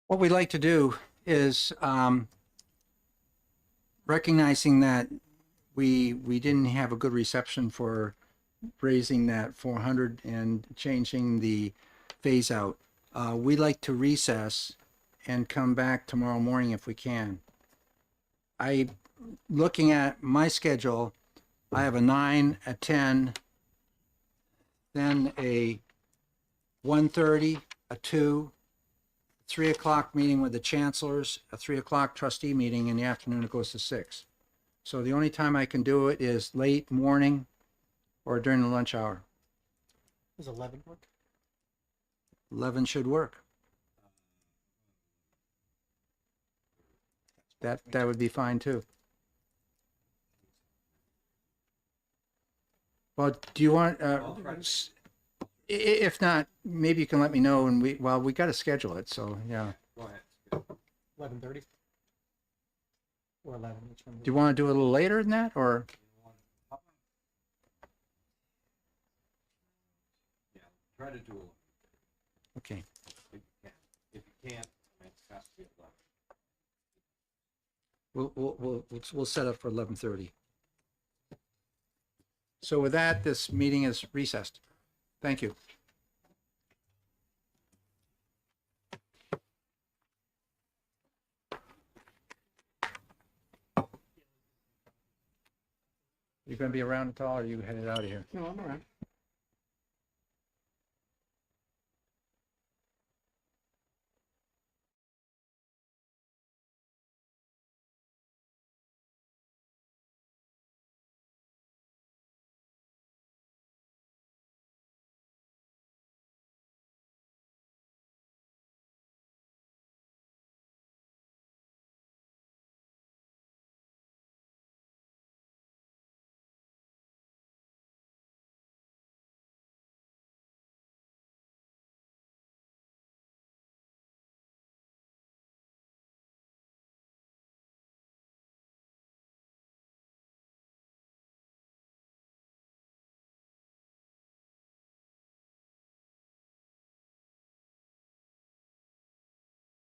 Speaker 19: What we'd like to do is, recognizing that we didn't have a good reception for raising that 400 and changing the phase out, we'd like to recess and come back tomorrow morning if we can. Looking at my schedule, I have a 9, a 10, then a 1:30, a 2, 3 o'clock meeting with the chancellors, a 3 o'clock trustee meeting in the afternoon. It goes to 6. So the only time I can do it is late morning or during the lunch hour.
Speaker 13: Does 11 work?
Speaker 19: 11 should work. That would be fine too. Well, do you want, if not, maybe you can let me know and we got to schedule it. So, yeah.
Speaker 17: Go ahead.
Speaker 13: 11:30? Or 11, which one?
Speaker 19: Do you want to do it a little later than that or?
Speaker 17: Yeah, try to do it.
Speaker 19: Okay.
Speaker 17: If you can. If you can't, I mean, it has to be 11.
Speaker 19: We'll set up for 11:30. So with that, this meeting is recessed. Thank you. You going to be around at all, or are you headed out of here?
Speaker 13: No, I'm around.